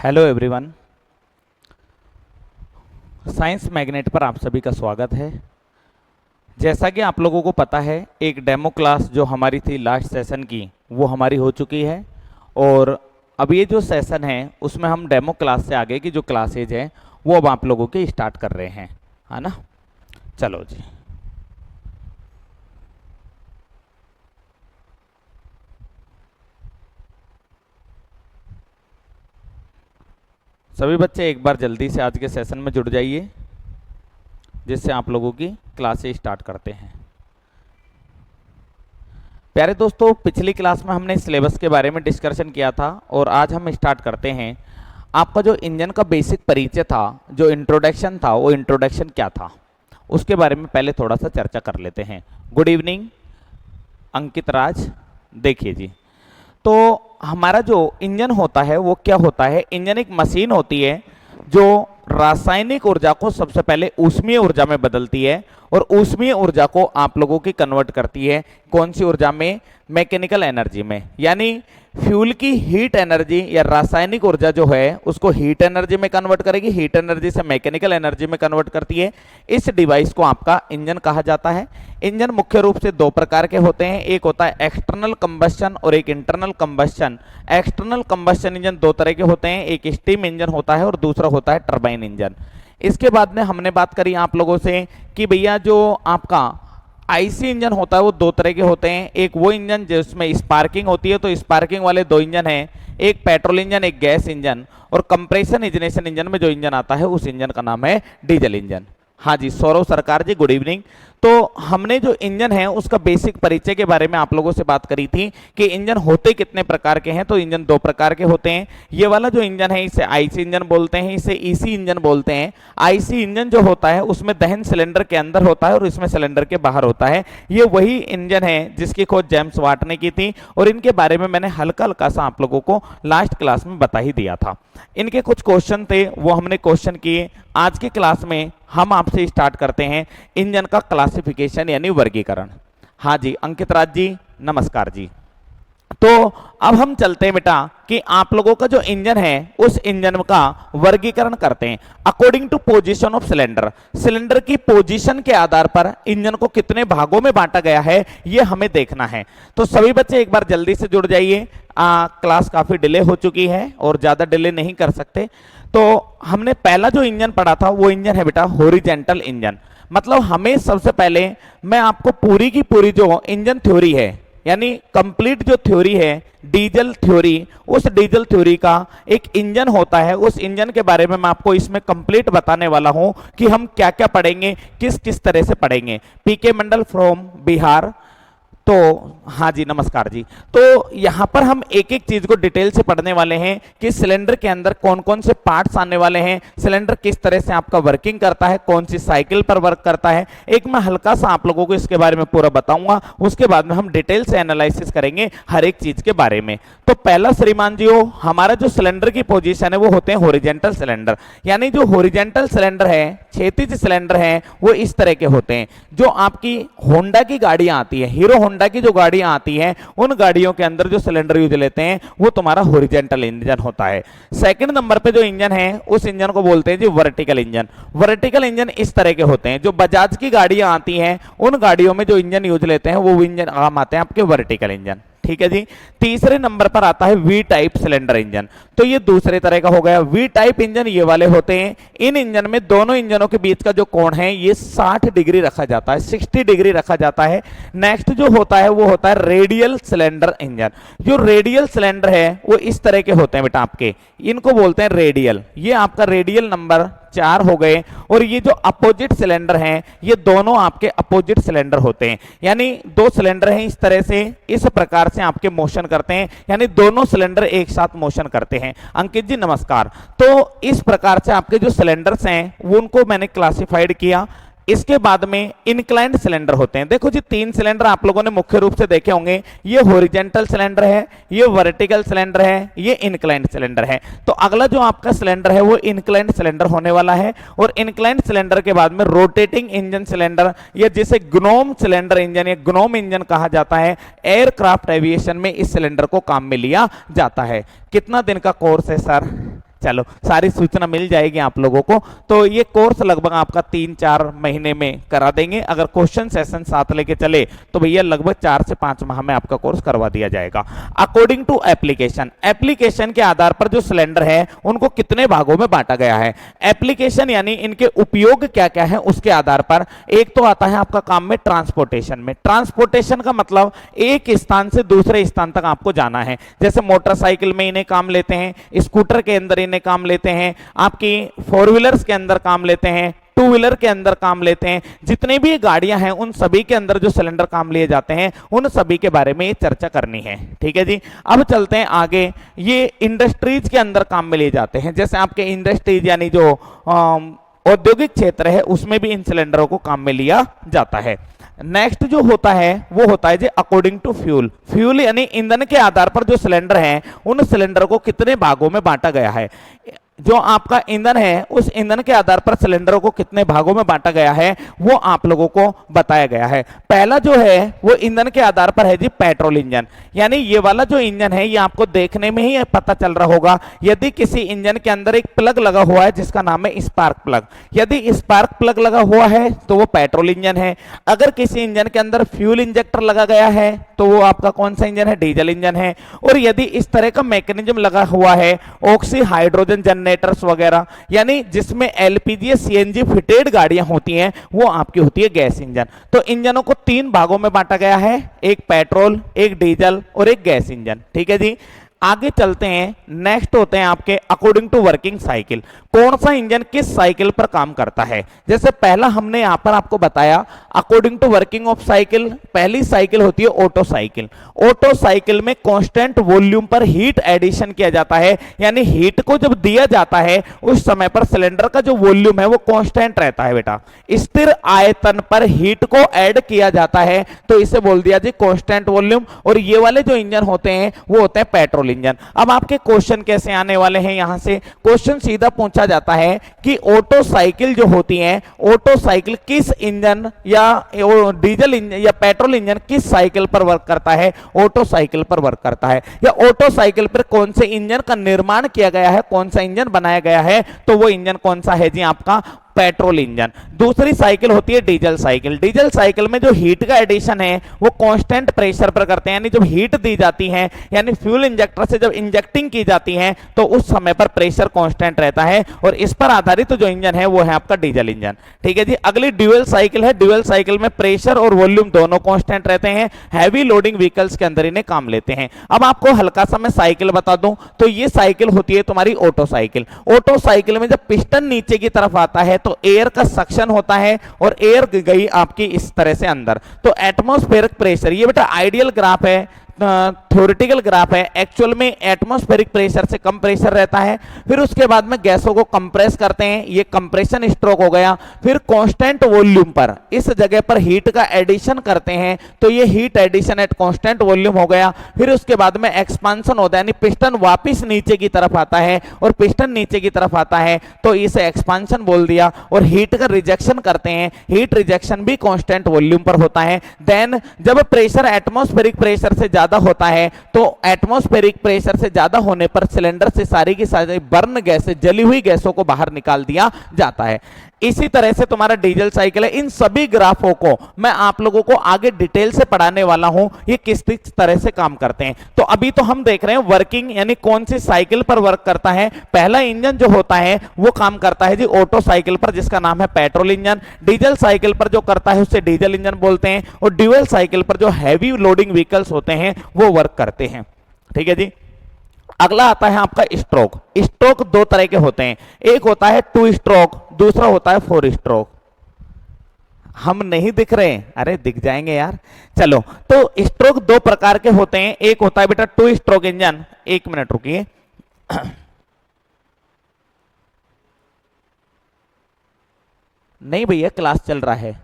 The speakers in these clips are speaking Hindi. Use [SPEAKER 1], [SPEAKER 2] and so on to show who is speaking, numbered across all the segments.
[SPEAKER 1] हेलो एवरीवन, साइंस मैग्नेट पर आप सभी का स्वागत है। जैसा कि आप लोगों को पता है, एक डेमो क्लास जो हमारी थी लास्ट सेशन की वो हमारी हो चुकी है और अब ये जो सेशन है उसमें हम डेमो क्लास से आगे की जो क्लासेज हैं वो अब आप लोगों के स्टार्ट कर रहे हैं, है ना। चलो जी, सभी बच्चे एक बार जल्दी से आज के सेशन में जुड़ जाइए जिससे आप लोगों की क्लासेस स्टार्ट करते हैं। प्यारे दोस्तों, पिछली क्लास में हमने सिलेबस के बारे में डिस्कशन किया था और आज हम स्टार्ट करते हैं। आपका जो इंजन का बेसिक परिचय था, जो इंट्रोडक्शन था, वो इंट्रोडक्शन क्या था उसके बारे में पहले थोड़ा सा चर्चा कर लेते हैं। गुड इवनिंग अंकित राज। देखिए जी, तो हमारा जो इंजन होता है वो क्या होता है। इंजन एक मशीन होती है जो रासायनिक ऊर्जा को सबसे पहले ऊष्मीय ऊर्जा में बदलती है और ऊष्मीय ऊर्जा को आप लोगों की कन्वर्ट करती है कौन सी ऊर्जा में? मैकेनिकल एनर्जी में। यानी फ्यूल की हीट एनर्जी या रासायनिक ऊर्जा जो है उसको हीट एनर्जी में कन्वर्ट करेगी, हीट एनर्जी से मैकेनिकल एनर्जी में कन्वर्ट करती है। इस डिवाइस को आपका इंजन कहा जाता है। इंजन मुख्य रूप से दो प्रकार के होते हैं, एक होता है एक्सटर्नल कंबस्शन और एक internal combustion. External combustion engine दो तरह के होते हैं, एक स्टीम इंजन होता है और दूसरा होता है टरबाइन इंजन। इसके बाद में हमने बात करी आप लोगों से कि भैया जो आपका आईसी इंजन होता है वो दो तरह के होते हैं। एक वो इंजन जिसमें स्पार्किंग होती है, तो स्पार्किंग वाले दो इंजन हैं, एक पेट्रोल इंजन एक गैस इंजन। और कंप्रेशन इग्निशन इंजन में जो इंजन आता है उस इंजन का नाम है डीजल इंजन। हाँ जी, सौरव सरकार जी, गुड इवनिंग। तो हमने जो इंजन है उसका बेसिक परिचय के बारे में आप लोगों से बात करी थी कि इंजन होते कितने प्रकार के हैं। तो इंजन दो प्रकार के होते हैं। ये वाला जो इंजन है इसे आईसी इंजन बोलते हैं, इसे ईसी इंजन बोलते हैं। आईसी इंजन जो होता है उसमें दहन सिलेंडर के अंदर होता है और इसमें सिलेंडर के बाहर होता है। ये वही इंजन है जिसकी खोज जेम्स वाट ने की थी और इनके बारे में मैंने हल्का हल्का सा आप लोगों को लास्ट क्लास में बता ही दिया था। इनके कुछ क्वेश्चन थे वो हमने क्वेश्चन किए। आज की क्लास में हम आपसे स्टार्ट करते हैं इंजन का क्लासिफिकेशन यानी वर्गीकरण। हाँ जी अंकित राज जी, नमस्कार जी। तो अब हम चलते हैं बेटा कि आप लोगों का जो इंजन है उस इंजन का वर्गीकरण करते हैं according to position of cylinder. Cylinder की पोजीशन के आधार पर इंजन को कितने भागों में बांटा गया है ये हमें देखना है। तो सभी बच्चे एक बार जल्दी से जुड़ जाइए। क्लास काफी डिले हो चुकी है और ज्यादा डिले नहीं कर सकते। तो हमने पहला जो इंजन पढ़ा था वो इंजन है बेटा हॉरिजॉन्टल इंजन। मतलब हमें सबसे पहले मैं आपको पूरी की पूरी जो इंजन थ्योरी है यानी कंप्लीट जो थ्योरी है डीजल थ्योरी, उस डीजल थ्योरी का एक इंजन होता है, उस इंजन के बारे में मैं आपको इसमें कंप्लीट बताने वाला हूं कि हम क्या क्या पढ़ेंगे, किस किस तरह से पढ़ेंगे। पीके मंडल फ्रॉम बिहार। तो हाँ जी नमस्कार जी। तो यहां पर हम एक एक चीज को डिटेल से पढ़ने वाले हैं कि सिलेंडर के अंदर कौन कौन से पार्ट्स आने वाले हैं, सिलेंडर किस तरह से आपका वर्किंग करता है, कौन सी साइकिल पर वर्क करता है। एक मैं हल्का सा आप लोगों को इसके बारे में पूरा बताऊंगा, उसके बाद में हम डिटेल से एनालिसिस करेंगे हर एक चीज के बारे में। तो पहला श्रीमान जी हो, हमारा जो सिलेंडर की पोजीशन है वो होते हैं हॉरिजॉन्टल सिलेंडर। यानी जो हॉरिजॉन्टल सिलेंडर है, क्षैतिज सिलेंडर है, वो इस तरह के होते हैं। जो आपकी होंडा की गाड़ियां आती है, हीरो होंडा की जो गाड़ियां आती हैं उन गाड़ियों के अंदर जो सिलेंडर यूज लेते हैं वो तुम्हारा हॉरिजॉन्टल इंजन होता है। सेकंड नंबर पे जो इंजन है उस इंजन को बोलते हैं जी वर्टिकल इंजन। वर्टिकल इंजन इस तरह के होते हैं, जो बजाज की गाड़ियां आती हैं उन गाड़ियों में जो इंजन यूज लेते हैं वो इंजन आम आते हैं आपके वर्टिकल इंजन। ठीक है जी। तीसरे नंबर पर आता है वी टाइप सिलेंडर इंजन। तो ये दूसरे तरह का हो गया। वी टाइप इंजन ये वाले होते हैं, इन इंजन में दोनों इंजनों के बीच का जो कोण है ये 60 डिग्री रखा जाता है, 60 डिग्री रखा जाता है। नेक्स्ट जो होता है वो होता है रेडियल सिलेंडर इंजन। जो रेडियल सिलेंडर है वो इस तरह के होते हैं बेटा आपके, इनको बोलते हैं रेडियल। ये आपका रेडियल नंबर 4 हो गए। और ये जो अपोजिट सिलेंडर हैं ये दोनों आपके अपोजिट सिलेंडर होते हैं। यानी दो सिलेंडर हैं इस तरह से, इस प्रकार से आपके मोशन करते हैं, यानी दोनों सिलेंडर एक साथ मोशन करते हैं। अंकित जी नमस्कार। तो इस प्रकार से आपके जो सिलेंडर्स हैं वो उनको मैंने क्लासिफाइड किया। इसके बाद में इंक्लाइंड सिलेंडर होते हैं। देखो जी, तीन सिलेंडर आप लोगों ने मुख्य रूप से देखे होंगे, ये हॉरिजॉन्टल सिलेंडर है, ये वर्टिकल सिलेंडर है, ये इंक्लाइंड सिलेंडर है। तो अगला जो आपका सिलेंडर है वो इंक्लाइंड सिलेंडर होने वाला है। और इंक्लाइंड सिलेंडर के बाद में रोटेटिंग इंजन सिलेंडर, या जिसे ग्नोम सिलेंडर इंजन या ग्नोम इंजन कहा जाता है, एयरक्राफ्ट एविएशन में इस सिलेंडर को काम में लिया जाता है। कितना दिन का कोर्स है सर? चलो सारी सूचना मिल जाएगी आप लोगों को। तो ये कोर्स लगभग आपका 3-4 महीने में करा देंगे। अगर क्वेश्चन सेशन साथ लेके चले तो भैया लगभग 4 से 5 माह में आपका कोर्स करवा दिया जाएगा। अकॉर्डिंग टू एप्लीकेशन, एप्लीकेशन के आधार पर जो सिलेंडर है उनको कितने भागों में बांटा गया है। एप्लीकेशन यानी इनके उपयोग क्या क्या है उसके आधार पर। एक तो आता है आपका काम में ट्रांसपोर्टेशन में। ट्रांसपोर्टेशन का मतलब एक स्थान से दूसरे स्थान तक आपको जाना है। जैसे मोटरसाइकिल में इन्हें काम लेते हैं, स्कूटर के अंदर इन्हें काम लेते हैं, आपकी 4 व्हीलर्स के अंदर काम लेते हैं, 2 व्हीलर के अंदर काम लेते हैं। जितने भी गाड़ियां हैं उन सभी के अंदर जो सिलेंडर काम लिए जाते हैं उन सभी के बारे में ये चर्चा करनी है। ठीक है जी। अब चलते हैं आगे। ये इंडस्ट्रीज के अंदर काम में लिए जाते हैं। जैसे आपके इंडस्ट्रीज यानी जो औद्योगिक क्षेत्र है उसमें भी इन सिलेंडरों को काम में लिया जाता है। नेक्स्ट जो होता है वो होता है जी अकॉर्डिंग टू फ्यूल। फ्यूल यानी ईंधन के आधार पर जो सिलेंडर है उन सिलेंडर को कितने भागों में बांटा गया है। जो आपका ईंधन है उस ईंधन के आधार पर सिलेंडरों को कितने भागों में बांटा गया है वो आप लोगों को बताया गया है। पहला जो है वो ईंधन के आधार पर है जी पेट्रोल इंजन। यानी ये वाला जो इंजन है ये आपको देखने में ही पता चल रहा होगा। यदि किसी इंजन के अंदर एक प्लग लगा हुआ है जिसका नाम है स्पार्क प्लग, यदि स्पार्क प्लग लगा हुआ है तो वो पेट्रोल इंजन है। अगर किसी इंजन के अंदर फ्यूल इंजेक्टर लगा गया है तो वो आपका कौन सा इंजन है, डीजल इंजन है। और यदि इस तरह का मैकेनिज्म लगा हुआ है ऑक्सी हाइड्रोजन जनरेटर्स वगैरह, यानी जिसमें एलपीजी या सीएनजी फिटेड गाड़ियां होती हैं, वो आपकी होती है गैस इंजन। तो इंजनों को 3 भागों में बांटा गया है, एक पेट्रोल, एक डीजल और एक गैस इंजन। ठीक है जी। आगे चलते हैं। नेक्स्ट होते हैं आपके अकॉर्डिंग टू वर्किंग साइकिल। कौन सा इंजन किस साइकिल पर काम करता है। जैसे पहला हमने यहां पर आपको बताया according to working of cycle. पहली साइकिल होती है ऑटो साइकिल। ऑटो साइकिल में कांस्टेंट वॉल्यूम पर हीट एडिशन किया जाता है। यानी हीट को जब दिया जाता है उस समय पर सिलेंडर का जो वॉल्यूम है वो कांस्टेंट रहता है बेटा। स्थिर आयतन पर हीट को ऐड किया जाता है तो इसे बोल दिया जी कांस्टेंट वॉल्यूम। और ये वाले जो इंजन होते हैं वो होते हैं पेट्रोल इंजन। अब आपके क्वेश्चन कैसे आने वाले हैं, यहां से क्वेश्चन सीधा पूछा जाता है कि ऑटो साइकिल जो होती है, ऑटो साइकिल किस इंजन या डीजल इंजन या पेट्रोल इंजन किस साइकिल पर वर्क करता है। ऑटो साइकिल पर वर्क करता है। या ऑटो साइकिल पर कौन से इंजन का निर्माण किया गया है, कौन सा इंजन बनाया गया है, तो वो इंजन कौन सा है जी आपका पेट्रोल इंजन। दूसरी साइकिल होती है डीजल साइकिल। डीजल साइकिल में जो हीट का एडिशन है वो कांस्टेंट प्रेशर पर करते हैं। यानी जब हीट दी जाती है, यानी फ्यूल इंजेक्टर से जब इंजेक्टिंग की जाती है तो उस समय पर प्रेशर कांस्टेंट रहता है और इस पर आधारित जो इंजन है वो है आपका डीजल इंजन। ठीक है जी। अगली ड्यूअल साइकिल है। ड्यूअल साइकिल में प्रेशर और वॉल्यूम दोनों कांस्टेंट रहते हैं। हैवी लोडिंग व्हीकल्स के अंदर इन्हें काम लेते हैं। अब आपको हल्का सा मैं साइकिल बता दूं तो ये साइकिल होती है तुम्हारी ऑटो साइकिल। ऑटो साइकिल में जब पिस्टन नीचे की तरफ आता है तो एयर का सक्शन होता है और एयर गई आपकी इस तरह से अंदर। तो एटमॉस्फेरिक प्रेशर, ये बेटा आइडियल ग्राफ है, थ्योरेटिकल ग्राफ है। एक्चुअल में एटमॉस्फेरिक प्रेशर से कम प्रेशर रहता है। फिर उसके बाद में गैसों को कंप्रेस करते हैं, ये कंप्रेशन स्ट्रोक हो गया। फिर कांस्टेंट वॉल्यूम पर इस जगह पर हीट का एडिशन करते हैं तो ये heat addition at constant volume हो गया। फिर उसके बाद में एक्सपांशन होता है, यानी पिस्टन वापस नीचे की तरफ आता है और पिस्टन नीचे की तरफ आता है तो इसे एक्सपांशन बोल दिया। और हीट का रिजेक्शन करते हैं, हीट रिजेक्शन भी कांस्टेंट वॉल्यूम पर होता है। देन जब प्रेशर एटमॉस्फेरिक प्रेशर से ज्यादा होता है तो एटमॉस्फेरिक प्रेशर से ज्यादा होने पर सिलेंडर से सारी की सारी बर्न गैसें, जली हुई गैसों को बाहर निकाल दिया जाता है। इसी तरह से तुम्हारा डीजल साइकिल है। इन सभी ग्राफों को मैं आप लोगों को आगे डिटेल से पढ़ाने वाला हूं, ये किस तरह से काम करते हैं। तो अभी तो हम देख रहे हैं वर्किंग, यानी कौन सी साइकिल पर वर्क करता है। पहला इंजन जो होता है वो काम करता है जी ऑटो साइकिल पर, जिसका नाम है पेट्रोल इंजन। डीजल साइकिल पर जो करता है उसे डीजल इंजन बोलते हैं। और ड्यूअल साइकिल पर जो हैवी लोडिंग व्हीकल्स होते हैं वो वर्क करते हैं। ठीक है जी। अगला आता है आपका स्ट्रोक। स्ट्रोक 2 तरह के होते हैं, एक होता है 2 स्ट्रोक, दूसरा होता है 4 स्ट्रोक। हम नहीं दिख रहे हैं, अरे दिख जाएंगे यार। चलो, तो स्ट्रोक 2 प्रकार के होते हैं। एक होता है बेटा 2 स्ट्रोक इंजन। 1 मिनट रुकिए। नहीं भैया, क्लास चल रहा है।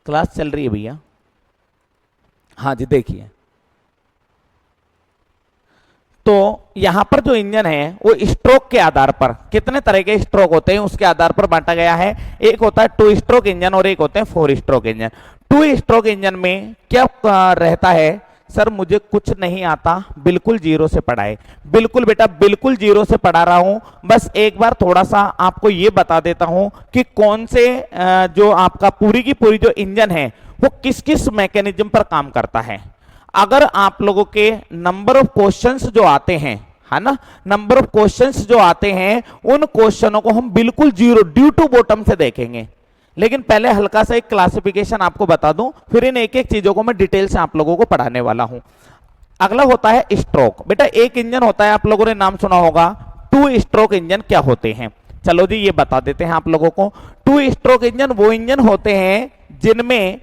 [SPEAKER 1] क्लास चल रही है भैया। हाँ जी, देखिए तो यहां पर जो इंजन है वो स्ट्रोक के आधार पर, कितने तरह के स्ट्रोक होते हैं उसके आधार पर बांटा गया है। एक होता है 2 स्ट्रोक इंजन और एक होते हैं 4 स्ट्रोक इंजन। 2 स्ट्रोक इंजन में क्या रहता है, सर मुझे कुछ नहीं आता, बिल्कुल जीरो से पढ़ाए। बिल्कुल बेटा, बिल्कुल जीरो से पढ़ा रहा हूं। बस एक बार थोड़ा सा आपको ये बता देता हूं कि कौन से जो आपका पूरी की पूरी जो इंजन है वो किस किस मैकेनिज्म पर काम करता है। अगर आप लोगों के नंबर ऑफ क्वेश्चंस जो आते हैं, है ना, नंबर ऑफ क्वेश्चंस जो आते हैं उन क्वेश्चनों को हम बिल्कुल जीरो ड्यू टू बॉटम से देखेंगे। लेकिन पहले हल्का सा एक क्लासिफिकेशन आपको बता दूं, फिर इन एक एक चीजों को मैं डिटेल से आप लोगों को पढ़ाने वाला हूं। अगला होता है स्ट्रोक। बेटा एक इंजन होता है, आप लोगों ने नाम सुना होगा, 2 स्ट्रोक इंजन क्या होते हैं, चलो जी ये बता देते हैं आप लोगों को। 2 स्ट्रोक इंजन वो इंजन होते हैं जिनमें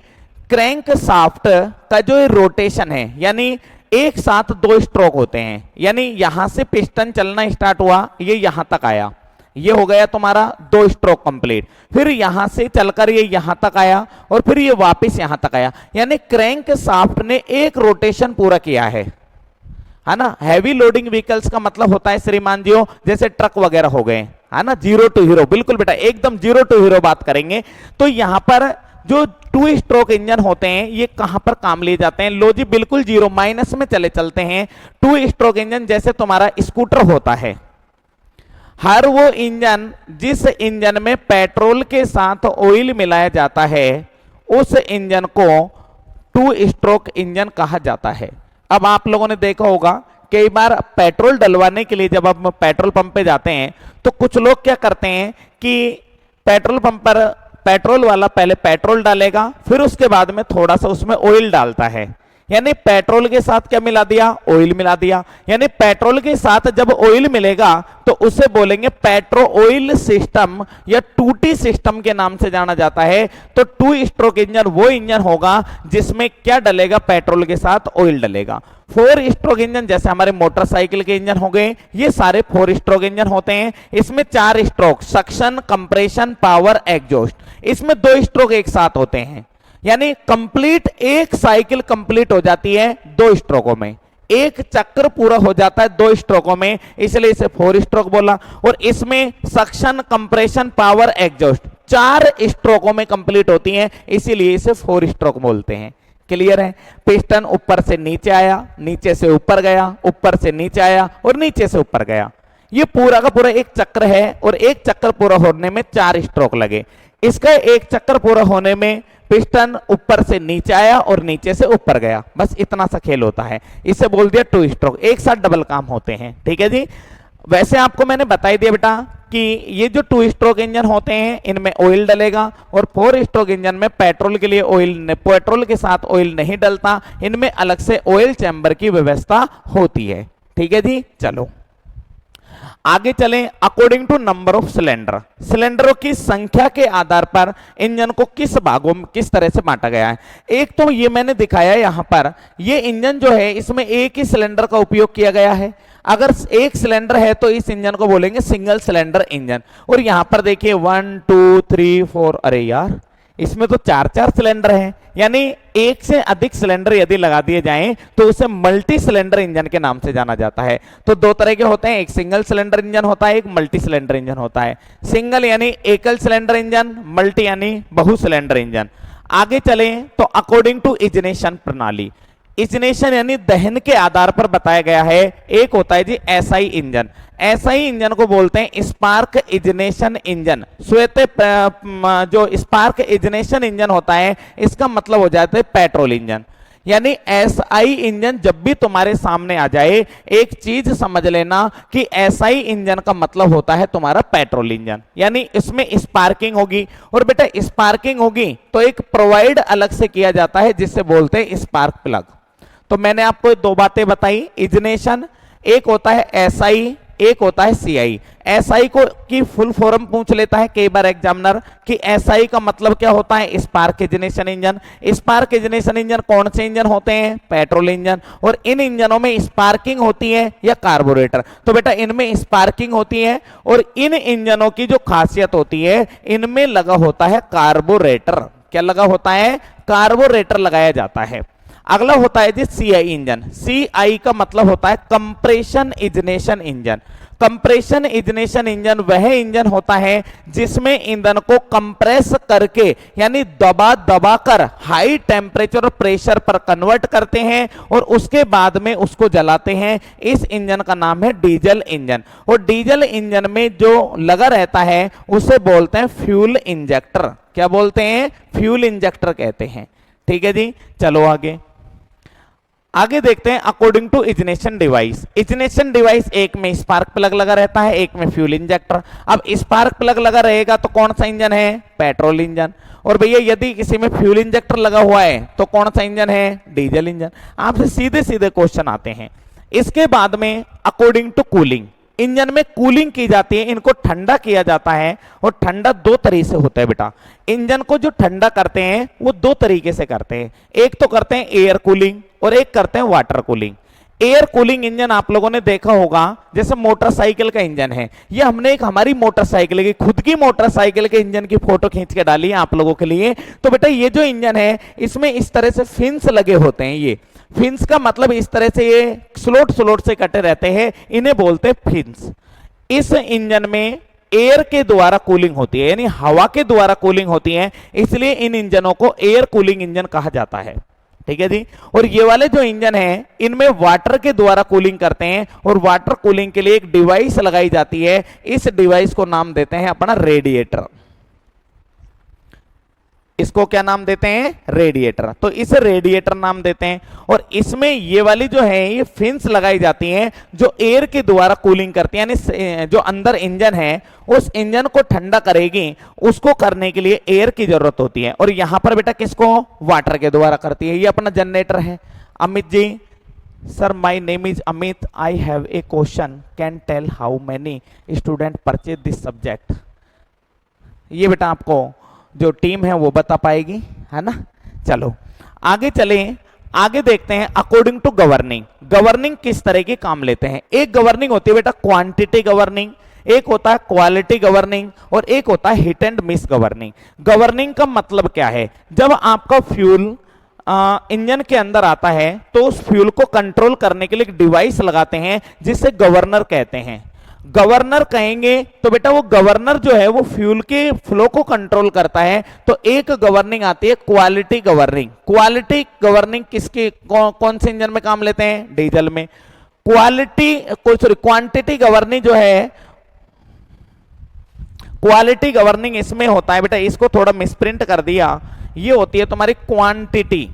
[SPEAKER 1] क्रैंक शाफ्ट का जो रोटेशन है, यानी एक साथ 2 स्ट्रोक होते हैं, यानी यहां से पिस्टन चलना स्टार्ट हुआ, ये यहां तक आया, ये हो गया तुम्हारा 2 स्ट्रोक कंप्लीट, फिर यहां से चलकर ये यहां तक आया और फिर ये वापस यहां तक आया, यानी क्रैंक शाफ्ट ने एक रोटेशन पूरा किया है ना। हैवी लोडिंग व्हीकल्स का मतलब होता है श्रीमान जी, जैसे ट्रक वगैरह हो गए, है ना, 0 टू हीरो। बिल्कुल बेटा एकदम 0 टू हीरो बात करेंगे। तो यहां पर जो 2 स्ट्रोक इंजन होते हैं ये कहां पर काम लिए जाते हैं, लो जी बिल्कुल जीरो माइनस में चले चलते हैं। 2 स्ट्रोक इंजन जैसे तुम्हारा स्कूटर होता है, हर वो इंजन जिस इंजन में पेट्रोल के साथ ऑयल मिलाया जाता है उस इंजन को 2 स्ट्रोक इंजन कहा जाता है। अब आप लोगों ने देखा होगा कई बार पेट्रोल डलवाने के लिए जब आप पेट्रोल पंप पे जाते हैं तो कुछ लोग क्या करते हैं कि पेट्रोल पंप पर पेट्रोल वाला पहले पेट्रोल डालेगा, फिर उसके बाद में थोड़ा सा उसमें ऑयल डालता है, यानी पेट्रोल के साथ क्या मिला दिया, ऑयल मिला दिया। यानी पेट्रोल के साथ जब ऑयल मिलेगा तो उसे बोलेंगे पेट्रो ऑयल सिस्टम या 2T सिस्टम के नाम से जाना जाता है। तो 2 स्ट्रोक इंजन वो इंजन होगा जिसमें क्या डलेगा, पेट्रोल के साथ ऑयल डलेगा। 4 स्ट्रोक इंजन जैसे हमारे मोटरसाइकिल के इंजन हो गए, ये सारे 4 स्ट्रोक इंजन होते हैं। इसमें 4 stroke, suction, compression, power, exhaust, इसमें 2 स्ट्रोक एक साथ होते हैं, यानी कंप्लीट एक साइकिल कंप्लीट हो जाती है 2 स्ट्रोकों में, एक चक्र पूरा हो जाता है 2 स्ट्रोकों में, इसलिए इसे 4 स्ट्रोक बोला। और इसमें सक्शन, कंप्रेशन, पावर, एग्जॉस्ट 4 स्ट्रोकों में कंप्लीट होती हैं, इसीलिए इसे 4 स्ट्रोक बोलते हैं। क्लियर है? पिस्टन ऊपर से नीचे आया, नीचे से ऊपर गया, ऊपर से नीचे आया और नीचे से ऊपर गया, ये पूरा का पूरा एक चक्र है और एक चक्र पूरा होने में 4 स्ट्रोक लगे। इसका एक चक्र पूरा होने में पिस्टन ऊपर से नीचे आया और नीचे से ऊपर गया, बस इतना सा खेल होता है, इसे बोल दिया 2 स्ट्रोक, एक साथ डबल काम होते हैं। ठीक है जी। वैसे आपको मैंने बता ही दिया बेटा कि ये जो 2 स्ट्रोक इंजन होते हैं इनमें ऑयल डलेगा और 4 स्ट्रोक इंजन में पेट्रोल के लिए ऑयल, पेट्रोल के साथ ऑयल नहीं डलता, इनमें अलग से ऑयल चैम्बर की व्यवस्था होती है। ठीक है जी। चलो आगे चलें। According to number of cylinder, सिलेंडरों की संख्या के आधार पर इंजन को किस भागों में किस तरह से बांटा गया है। एक तो ये मैंने दिखाया यहां पर, ये इंजन जो है इसमें एक ही सिलेंडर का उपयोग किया गया है। अगर एक सिलेंडर है तो इस इंजन को बोलेंगे सिंगल सिलेंडर इंजन। और यहां पर देखिए 1 2 3 4, अरे यार इसमें तो 4 सिलेंडर हैं, यानी एक से अधिक सिलेंडर यदि लगा दिए जाएं तो उसे मल्टी सिलेंडर इंजन के नाम से जाना जाता है। तो 2 तरह के होते हैं, एक सिंगल सिलेंडर इंजन होता है, एक मल्टी सिलेंडर इंजन होता है। सिंगल यानी एकल सिलेंडर इंजन, मल्टी यानी बहु सिलेंडर इंजन। आगे चलें तो अकॉर्डिंग टू इग्निशन प्रणाली, इग्निशन यानी दहन के आधार पर बताया गया है। एक होता है जी एसआई इंजन, एसआई इंजन को बोलते हैं स्पार्क इग्निशन इंजन। श्वेत जो स्पार्क इग्निशन इंजन होता है इसका मतलब हो जाता है पेट्रोल इंजन। यानी एसआई इंजन जब भी तुम्हारे सामने आ जाए एक चीज समझ लेना कि एसआई इंजन का मतलब होता है तुम्हारा पेट्रोल इंजन, यानी इसमें स्पार्किंग होगी। और बेटा स्पार्किंग होगी तो एक प्रोवाइड अलग से किया जाता है जिससे बोलते हैं स्पार्क प्लग। तो मैंने आपको 2 बातें बताई, इग्निशन, एक होता है एसआई, एक होता है सीआई। एसआई को की फुल फॉर्म पूछ लेता है कई बार एग्जामिनर कि एसआई का मतलब क्या होता है, spark ignition engine. Spark ignition engine कौन से इंजन होते हैं, पेट्रोल इंजन। और इन इंजनों में स्पार्किंग होती है या कार्बोरेटर, तो बेटा इनमें स्पार्किंग होती है। और इन इंजनों की जो खासियत होती है इनमें लगा होता है कार्बोरेटर। क्या लगा होता है, कार्बोरेटर लगाया जाता है। अगला होता है जी सीआई इंजन। सीआई का मतलब होता है compression ignition engine. Compression ignition engine वह इंजन होता है जिसमें ईंधन को कंप्रेस करके यानी दबा दबा कर हाई टेम्परेचर और प्रेशर पर कन्वर्ट करते हैं और उसके बाद में उसको जलाते हैं। इस इंजन का नाम है डीजल इंजन। और डीजल इंजन में जो लगा रहता है उसे बोलते हैं फ्यूल इंजेक्टर। क्या बोलते हैं? फ्यूल इंजेक्टर कहते हैं। ठीक है जी, चलो आगे आगे देखते हैं। According to ignition device, ignition device एक में स्पार्क प्लग लगा रहता है, एक में फ्यूल इंजेक्टर। अब स्पार्क प्लग लगा रहेगा तो कौन सा इंजन है? Petrol engine. और भैया यदि किसी में फ्यूल इंजेक्टर लगा हुआ है तो कौन सा इंजन है? Diesel engine. आपसे सीधे सीधे क्वेश्चन आते हैं। इसके बाद में अकॉर्डिंग टू कूलिंग, इंजन में कूलिंग की जाती है, इनको ठंडा किया जाता है। और ठंडा दो तरीके से होता है बेटा। इंजन को जो ठंडा करते हैं वो दो तरीके से करते हैं। एक तो करते हैं एयर कूलिंग और एक करते हैं water cooling. Air cooling engine आप लोगों ने देखा होगा, जैसे मोटरसाइकिल का इंजन है। ये हमने एक हमारी मोटरसाइकिल की खुद की मोटरसाइकिल के इंजन की फोटो खींच के डाली है आप लोगों के लिए। तो बेटा ये जो इंजन है इसमें इस तरह से फिन्स लगे होते हैं। ये फिन्स का मतलब इस तरह से ये स्लोट स्लोट से कटे रहते हैं, इन्हें बोलते हैं फिन्स। इस इंजन में एयर के द्वारा कूलिंग होती है, यानी हवा के द्वारा कूलिंग होती है, इसलिए इन इंजनों को एयर कूलिंग इंजन कहा जाता है। ठीक है जी। और ये वाले जो इंजन हैं इनमें वाटर के द्वारा कूलिंग करते हैं और वाटर कूलिंग के लिए एक डिवाइस लगाई जाती है। इस डिवाइस को नाम देते हैं अपना रेडिएटर। इसको क्या नाम देते हैं? रेडिएटर। तो इसे रेडिएटर नाम देते हैं। और इसमें ये वाली जो है ये फिन्स लगाई जाती हैं जो एयर के द्वारा कूलिंग करती है, यानी जो अंदर इंजन है उस इंजन को ठंडा करेगी, उसको करने के लिए एयर की जरूरत होती है। और यहां पर बेटा किसको? वाटर के द्वारा करती है। ये अपना जनरेटर है। Amit ji, sir my name is Amit, I have a question, can tell how many student purchase this subject. ये बेटा आपको जो टीम है वो बता पाएगी, है ना। चलो आगे चलें, आगे देखते हैं। अकॉर्डिंग टू गवर्निंग, गवर्निंग किस तरह के काम लेते हैं? एक गवर्निंग होती है बेटा क्वांटिटी गवर्निंग, एक होता है क्वालिटी गवर्निंग और एक होता है hit and miss governing. Governing का मतलब क्या है? जब आपका फ्यूल इंजन के अंदर आता है तो उस फ्यूल को कंट्रोल करने के लिए एक डिवाइस लगाते हैं जिसे गवर्नर कहते हैं। गवर्नर कहेंगे तो बेटा वो गवर्नर जो है वो फ्यूल के फ्लो को कंट्रोल करता है। तो एक गवर्निंग आती है क्वालिटी गवर्निंग। क्वालिटी गवर्निंग किसके कौन से इंजन में काम लेते हैं? डीजल में। क्वांटिटी गवर्निंग जो है, क्वालिटी गवर्निंग इसमें होता है बेटा, इसको थोड़ा मिसप्रिंट कर दिया, ये होती है तुम्हारी क्वांटिटी।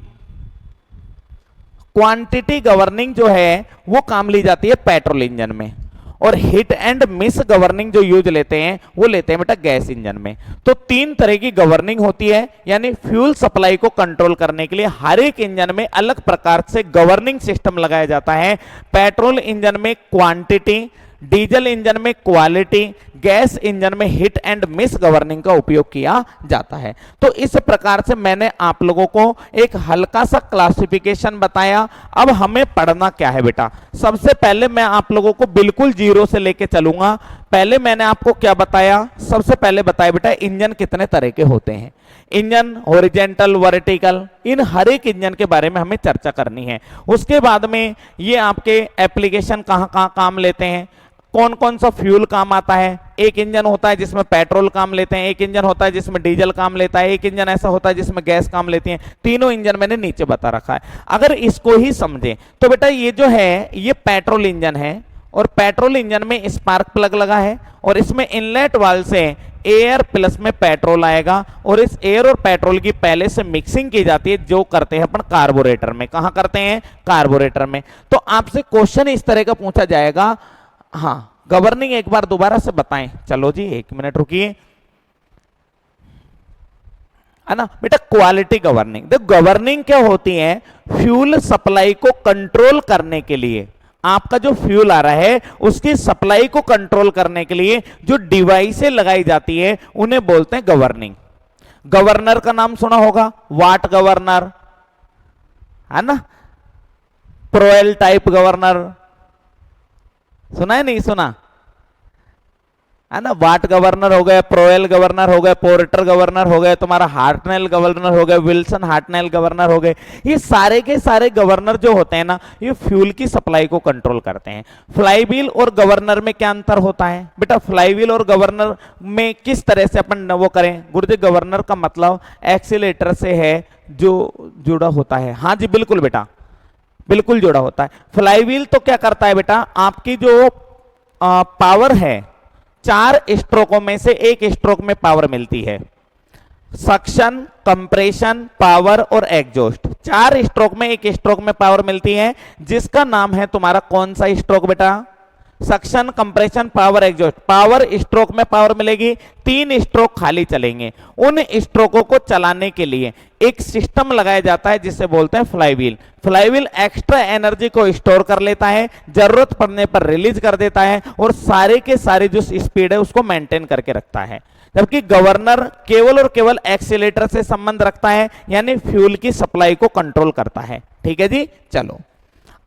[SPEAKER 1] क्वांटिटी गवर्निंग जो है वो काम ली जाती है पेट्रोल इंजन में। और हिट एंड मिस गवर्निंग जो यूज लेते हैं वो लेते हैं बेटा गैस इंजन में। तो तीन तरह की गवर्निंग होती है, यानी फ्यूल सप्लाई को कंट्रोल करने के लिए हर एक इंजन में अलग प्रकार से गवर्निंग सिस्टम लगाया जाता है। पेट्रोल इंजन में क्वांटिटी, डीजल इंजन में क्वालिटी, गैस इंजन में हिट एंड मिस गवर्निंग का उपयोग किया जाता है। तो इस प्रकार से मैंने आप लोगों को एक हल्का सा क्लासिफिकेशन बताया। अब हमें पढ़ना क्या है बेटा? सबसे पहले मैं आप लोगों को बिल्कुल जीरो से लेके चलूंगा। पहले मैंने आपको क्या बताया? सबसे पहले बताया बेटा इंजन कितने तरह के होते हैं। इंजन हॉरिजॉन्टल, वर्टिकल, इन हर एक इंजन के बारे में हमें चर्चा करनी है। उसके बाद में ये आपके एप्लीकेशन कहाँ कहाँ काम लेते हैं, कौन कौन सा फ्यूल काम आता है। एक इंजन होता है जिसमें पेट्रोल काम लेते हैं, एक इंजन होता है जिसमें डीजल काम लेता है, एक इंजन ऐसा होता है जिसमें गैस काम लेती है। तीनों इंजन मैंने नीचे बता रखा है। अगर इसको ही समझें तो बेटा ये जो है ये पेट्रोल इंजन है और पेट्रोल इंजन में स्पार्क प्लग लगा है और इसमें इनलेट वाल्व से एयर प्लस में पेट्रोल आएगा और इस एयर और पेट्रोल की पहले से मिक्सिंग की जाती है, जो करते हैं अपन कार्बोरेटर में। कहां करते हैं? कार्बोरेटर में। तो आपसे क्वेश्चन इस तरह का पूछा जाएगा, हाँ गवर्निंग एक बार दोबारा से बताएं। चलो जी 1 मिनट रुकिए, है ना बेटा। क्वालिटी गवर्निंग, देखो गवर्निंग क्या होती है? फ्यूल सप्लाई को कंट्रोल करने के लिए, आपका जो फ्यूल आ रहा है उसकी सप्लाई को कंट्रोल करने के लिए जो डिवाइसें लगाई जाती है उन्हें बोलते हैं गवर्निंग। गवर्नर का नाम सुना होगा, वाट गवर्नर, है ना, प्रोएल टाइप गवर्नर, सुना है नहीं सुना? है ना। वाट गवर्नर हो गए, प्रोएल गवर्नर हो गए, पोर्टर गवर्नर हो गए, तुम्हारा हार्टनेल गवर्नर हो गए, विल्सन हार्टनेल गवर्नर हो गए। ये सारे के सारे गवर्नर जो होते हैं ना, ये फ्यूल की सप्लाई को कंट्रोल करते हैं। फ्लाईव्हील और गवर्नर में क्या अंतर होता है बेटा? फ्लाईव्हील और गवर्नर में किस तरह से अपन वो करें गुरुजी? गवर्नर का मतलब एक्सीलेटर से है जो जुड़ा होता है। हाँ जी बिल्कुल बेटा, बिल्कुल जुड़ा होता है। फ्लाईव्हील तो क्या करता है बेटा? आपकी जो पावर है, 4 स्ट्रोकों में से एक स्ट्रोक में पावर मिलती है। सक्शन, कंप्रेशन, पावर और एग्जॉस्ट, 4 स्ट्रोक में एक स्ट्रोक में पावर मिलती है, जिसका नाम है तुम्हारा कौन सा स्ट्रोक बेटा? Suction, compression, power, exhaust. Power stroke में पावर मिलेगी, 3 स्ट्रोक खाली चलेंगे। उन स्ट्रोकों को चलाने के लिए एक सिस्टम लगाया जाता है जिसे बोलते हैं फ्लाईव्हील। फ्लाईव्हील एक्स्ट्रा एनर्जी को स्टोर कर लेता है, जरूरत पड़ने पर रिलीज कर देता है और सारे के सारे जो स्पीड है उसको मेंटेन करके रखता है। जबकि गवर्नर केवल और केवल एक्सीलेटर से संबंध रखता है, यानी फ्यूल की सप्लाई को कंट्रोल करता है। ठीक है जी, चलो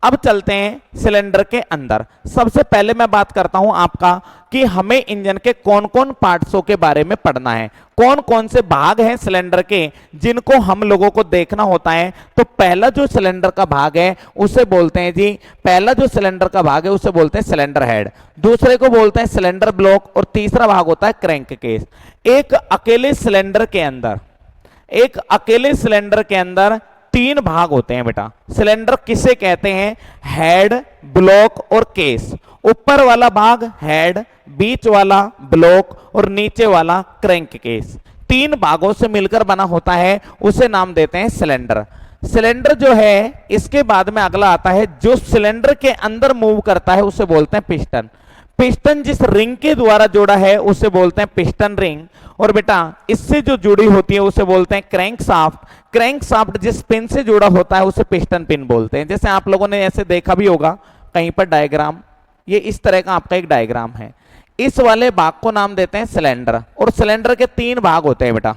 [SPEAKER 1] अब चलते हैं सिलेंडर के अंदर। सबसे पहले मैं बात करता हूं आपका कि हमें इंजन के कौन कौन पार्ट्सों के बारे में पढ़ना है, कौन कौन से भाग हैं सिलेंडर के जिनको हम लोगों को देखना होता है। तो पहला जो सिलेंडर का भाग है उसे बोलते हैं जी, पहला जो सिलेंडर का भाग है उसे बोलते हैं सिलेंडर हेड, दूसरे को बोलते हैं सिलेंडर ब्लॉक और तीसरा भाग होता है क्रैंक केस। एक अकेले सिलेंडर के अंदर 3 भाग होते हैं बेटा। सिलेंडर किसे कहते हैं? हेड, ब्लॉक और केस। ऊपर वाला भाग हेड, बीच वाला ब्लॉक और नीचे वाला क्रैंक केस। 3 भागों से मिलकर बना होता है, उसे नाम देते हैं सिलेंडर। सिलेंडर जो है, इसके बाद में अगला आता है जो सिलेंडर के अंदर मूव करता है उसे बोलते हैं पिस्टन। पिस्टन जिस रिंग के द्वारा जोड़ा है उसे बोलते हैं पिस्टन रिंग, और बेटा इससे जो जुड़ी होती है उसे बोलते हैं क्रैंक शाफ्ट। क्रैंक शाफ्ट जिस पिन से जुड़ा होता है उसे पिस्टन पिन बोलते हैं। जैसे आप लोगों ने ऐसे देखा भी होगा कहीं पर डायग्राम, ये इस तरह का आपका एक डायग्राम है। इस वाले भाग को नाम देते हैं सिलेंडर, और सिलेंडर के 3 भाग होते हैं बेटा।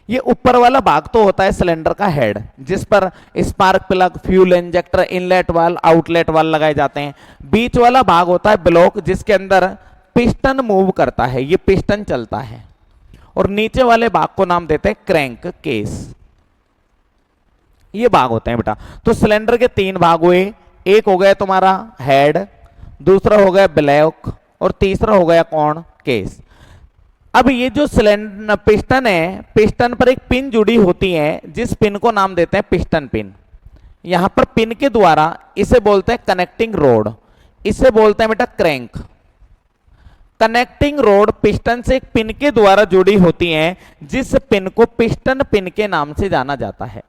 [SPEAKER 1] ये ऊपर वाला भाग तो होता है सिलेंडर का हेड, जिस पर spark plug, fuel injector, inlet valve, outlet valve लगाए जाते हैं। बीच वाला भाग होता है ब्लॉक, जिसके अंदर पिस्टन मूव करता है, ये पिस्टन चलता है। और नीचे वाले भाग को नाम देते हैं क्रैंक केस। ये भाग होते हैं बेटा। तो सिलेंडर के 3 भाग हुए, एक हो गया तुम्हारा हेड, दूसरा हो गया ब्लॉक और तीसरा हो गया कौन? केस। अब ये जो सिलेंडर पिस्टन है, पिस्टन पर एक पिन जुड़ी होती है जिस पिन को नाम देते हैं पिस्टन पिन। यहां पर पिन के द्वारा इसे बोलते हैं कनेक्टिंग रोड, इसे बोलते हैं बेटा क्रैंक। कनेक्टिंग रोड पिस्टन से एक पिन के द्वारा जुड़ी होती है जिस पिन को पिस्टन पिन के नाम से जाना जाता है।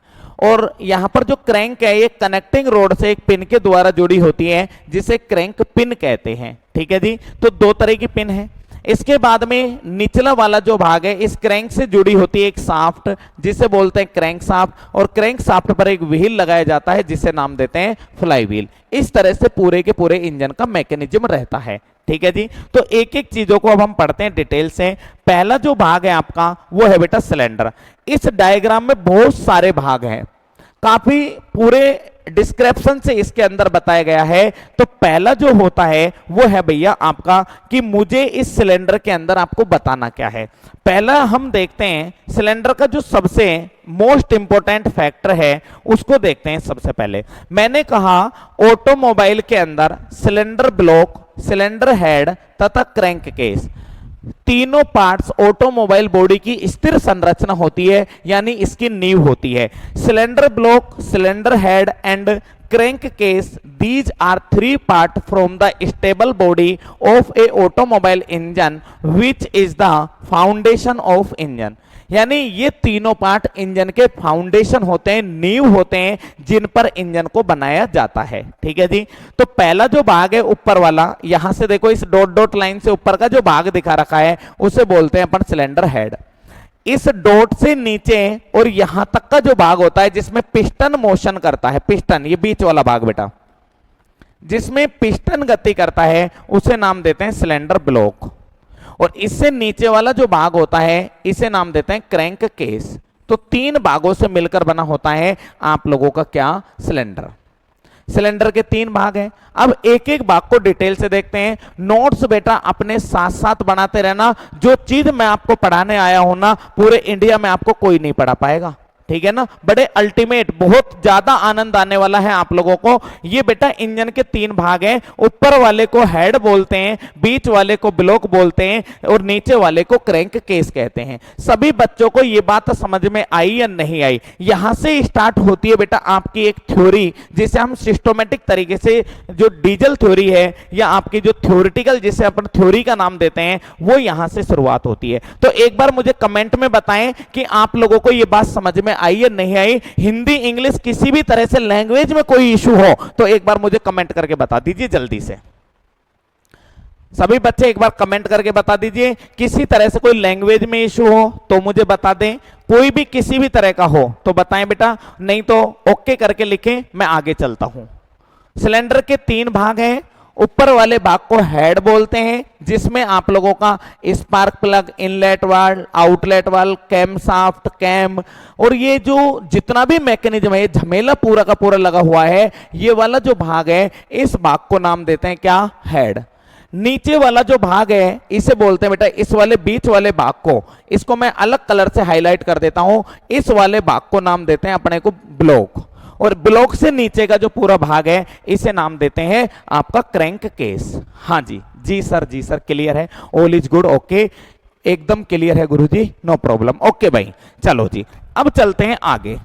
[SPEAKER 1] और यहां पर जो क्रैंक है ये कनेक्टिंग रोड से एक पिन के द्वारा जुड़ी होती है जिसे क्रैंक पिन कहते हैं। ठीक है जी, तो 2 तरह की पिन है। इसके बाद में निचला वाला जो भाग है इस क्रैंक से जुड़ी होती है एक शाफ्ट जिसे बोलते हैं क्रैंक शाफ्ट, और क्रैंक शाफ्ट पर एक व्हील लगाया जाता है जिसे नाम देते हैं फ्लाई व्हील। इस तरह से पूरे के पूरे इंजन का मैकेनिज्म रहता है। ठीक है जी, तो एक एक चीजों को अब हम पढ़ते हैं डिटेल से। पहला जो भाग है आपका वो है बेटा सिलेंडर। इस डायग्राम में बहुत सारे भाग हैं, काफी पूरे डिस्क्रिप्शन से इसके अंदर बताया गया है। तो पहला जो होता है वो है भैया आपका कि मुझे इस सिलेंडर के अंदर आपको बताना क्या है। पहला हम देखते हैं सिलेंडर का जो सबसे मोस्ट इंपॉर्टेंट फैक्टर है उसको देखते हैं। सबसे पहले मैंने कहा ऑटोमोबाइल के अंदर सिलेंडर ब्लॉक, सिलेंडर हेड तथा क्रैंक केस, तीनों पार्ट्स ऑटोमोबाइल बॉडी की स्थिर संरचना होती है, यानी इसकी नींव होती है। Cylinder block, cylinder head and crank case, these are 3 parts from the stable body of a automobile engine which is the foundation of engine। यानी ये तीनों पार्ट इंजन के फाउंडेशन होते हैं, नींव होते हैं जिन पर इंजन को बनाया जाता है। ठीक है जी, तो पहला जो भाग है ऊपर वाला, यहां से देखो इस डॉट डॉट लाइन से ऊपर का जो भाग दिखा रखा है उसे बोलते हैं अपन सिलेंडर हेड। इस डॉट से नीचे और यहां तक का जो भाग होता है जिसमें पिस्टन मोशन करता है, पिस्टन ये बीच वाला भाग बेटा, जिसमें पिस्टन गति करता है उसे नाम देते हैं सिलेंडर ब्लॉक। और इससे नीचे वाला जो भाग होता है इसे नाम देते हैं क्रैंक केस। तो 3 भागों से मिलकर बना होता है आप लोगों का क्या? सिलेंडर। सिलेंडर के 3 भाग हैं। अब एक एक भाग को डिटेल से देखते हैं। नोट्स बेटा अपने साथ साथ बनाते रहना। जो चीज मैं आपको पढ़ाने आया हूं ना, पूरे इंडिया में आपको कोई नहीं पढ़ा पाएगा, ठीक है ना। बड़े अल्टीमेट, बहुत ज्यादा आनंद आने वाला है आप लोगों को। ये बेटा इंजन के 3 भाग हैं। ऊपर वाले को हेड बोलते हैं, बीच वाले को ब्लॉक बोलते हैं और नीचे वाले को क्रैंक केस कहते हैं। सभी बच्चों को ये बात समझ में आई या नहीं आई? यहां से स्टार्ट होती है बेटा आपकी एक थ्योरी, जिसे हम सिस्टोमेटिक तरीके से, जो डीजल थ्योरी है या आपकी जो थ्योरिटिकल, जिसे अपन थ्योरी का नाम देते हैं, वो यहां से शुरुआत होती है। तो एक बार मुझे कमेंट में बताएं कि आप लोगों को ये बात समझ में आई या नहीं आई। हिंदी इंग्लिश किसी भी तरह से लैंग्वेज में कोई इशू हो तो एक बार मुझे कमेंट करके बता दीजिए जल्दी से। सभी बच्चे एक बार कमेंट करके बता दीजिए, किसी तरह से कोई लैंग्वेज में इशू हो तो मुझे बता दें। कोई भी किसी भी तरह का हो तो बताएं बेटा, नहीं तो ओके करके लिखें, मैं आगे चलता हूं। सिलेंडर के 3 भाग हैं। ऊपर वाले भाग को हेड बोलते हैं, जिसमें आप लोगों का spark plug, inlet valve, outlet valve, cam shaft, cam और ये जो जितना भी मैकेनिज्म है, झमेला पूरा का पूरा लगा हुआ है, ये वाला जो भाग है, इस भाग को नाम देते हैं क्या? हेड। नीचे वाला जो भाग है इसे बोलते हैं बेटा, इस वाले बीच वाले भाग को, इसको मैं अलग कलर से हाईलाइट कर देता हूं, इस वाले भाग को नाम देते हैं अपने को ब्लॉक। और ब्लॉक से नीचे का जो पूरा भाग है इसे नाम देते हैं आपका क्रैंक केस। हाँ जी जी सर, जी सर, क्लियर है, ऑल इज गुड, ओके, एकदम क्लियर है गुरुजी, नो प्रॉब्लम, ओके भाई। चलो जी अब चलते हैं आगे।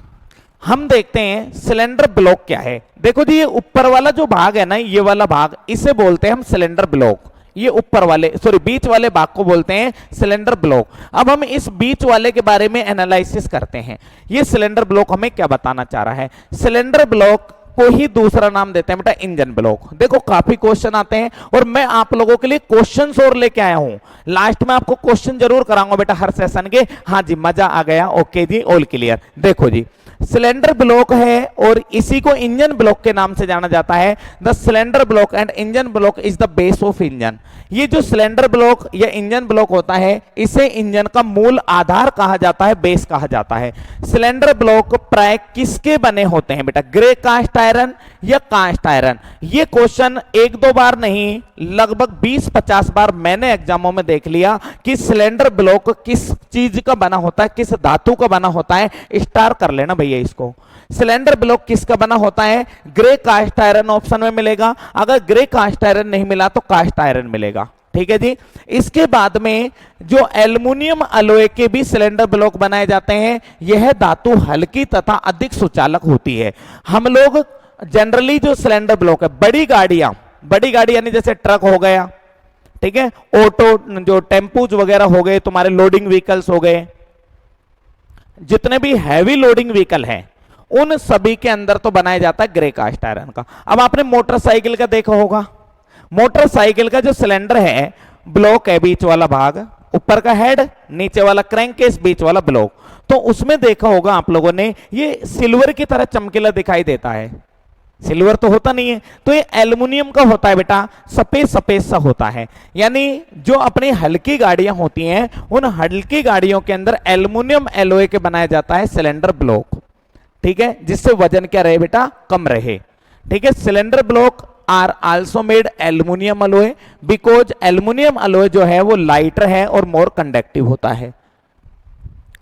[SPEAKER 1] हम देखते हैं सिलेंडर ब्लॉक क्या है। देखो जी, ये ऊपर वाला जो भाग है ना, ये वाला भाग, इसे बोलते हैं हम सिलेंडर ब्लॉक। ये ऊपर वाले, सॉरी बीच वाले भाग को बोलते हैं सिलेंडर ब्लॉक। अब हम इस बीच वाले के बारे में एनालिसिस करते हैं। ये सिलेंडर ब्लॉक हमें क्या बताना चाह रहा है? सिलेंडर ब्लॉक को ही दूसरा नाम देते हैं बेटा इंजन ब्लॉक। देखो काफी क्वेश्चन आते हैं और मैं आप लोगों के लिए क्वेश्चंस और लेके आया हूं। लास्ट में आपको क्वेश्चन जरूर कराऊंगा बेटा हर सेशन के। हाँ जी, मजा आ गया, ओके जी, ऑल क्लियर। देखो जी, सिलेंडर ब्लॉक है और इसी को इंजन ब्लॉक के नाम से जाना जाता है। The cylinder block and engine block is the base of engine. ये जो सिलेंडर ब्लॉक या इंजन ब्लॉक होता है, इसे इंजन का मूल आधार कहा जाता है, बेस कहा जाता है। सिलेंडर ब्लॉक प्राय किसके बने होते हैं बेटा? ग्रे कास्ट आयरन या कास्ट आयरन? ये क्वेश्चन 1-2 बार नहीं, लगभग 20-50 बार मैंने एग्जामों में देख लिया कि सिलेंडर ब्लॉक किस चीज का बना होता है, किस धातु का बना होता है। स्टार कर लेना भैया इसको। सिलेंडर ब्लॉक किसका बना होता है? ग्रे कास्ट आयरन ऑप्शन में मिलेगा। अगर ग्रे कास्ट आयरन नहीं मिला तो कास्ट आयरन मिलेगा, ठीक है जी। इसके बाद में जो एल्युमिनियम अलॉय के भी सिलेंडर ब्लॉक बनाए जाते हैं। यह धातु हल्की तथा अधिक सुचालक होती है। हम लोग जनरली जो सिलेंडर ब्लॉक है, बड़ी गाड़ी यानी जैसे ट्रक हो गया, ठीक है, ऑटो जो टेम्पूज वगैरह हो गए, तुम्हारे लोडिंग व्हीकल्स हो गए, जितने भी हैवी लोडिंग व्हीकल हैं, उन सभी के अंदर तो बनाया जाता है ग्रे कास्ट आयरन का। अब आपने मोटरसाइकिल का देखा होगा, मोटरसाइकिल का जो सिलेंडर है, ब्लॉक है बीच वाला भाग, ऊपर का हेड, नीचे वाला क्रैंक केस, बीच वाला ब्लॉक। तो उसमें देखा होगा आप लोगों ने, ये सिल्वर की तरह चमकीला दिखाई देता है। सिल्वर तो होता नहीं है, तो ये एल्युमिनियम का होता है बेटा, सफेद सफेद सा होता है। यानी जो अपनी हल्की गाड़ियां होती हैं, उन हल्की गाड़ियों के अंदर एल्युमिनियम एलॉय के बनाया जाता है सिलेंडर ब्लॉक, ठीक है, जिससे वजन क्या रहे बेटा? कम रहे, ठीक है। Cylinder block are also made aluminium alloy because aluminium alloy जो है वो लाइटर है और मोर कंडक्टिव होता है।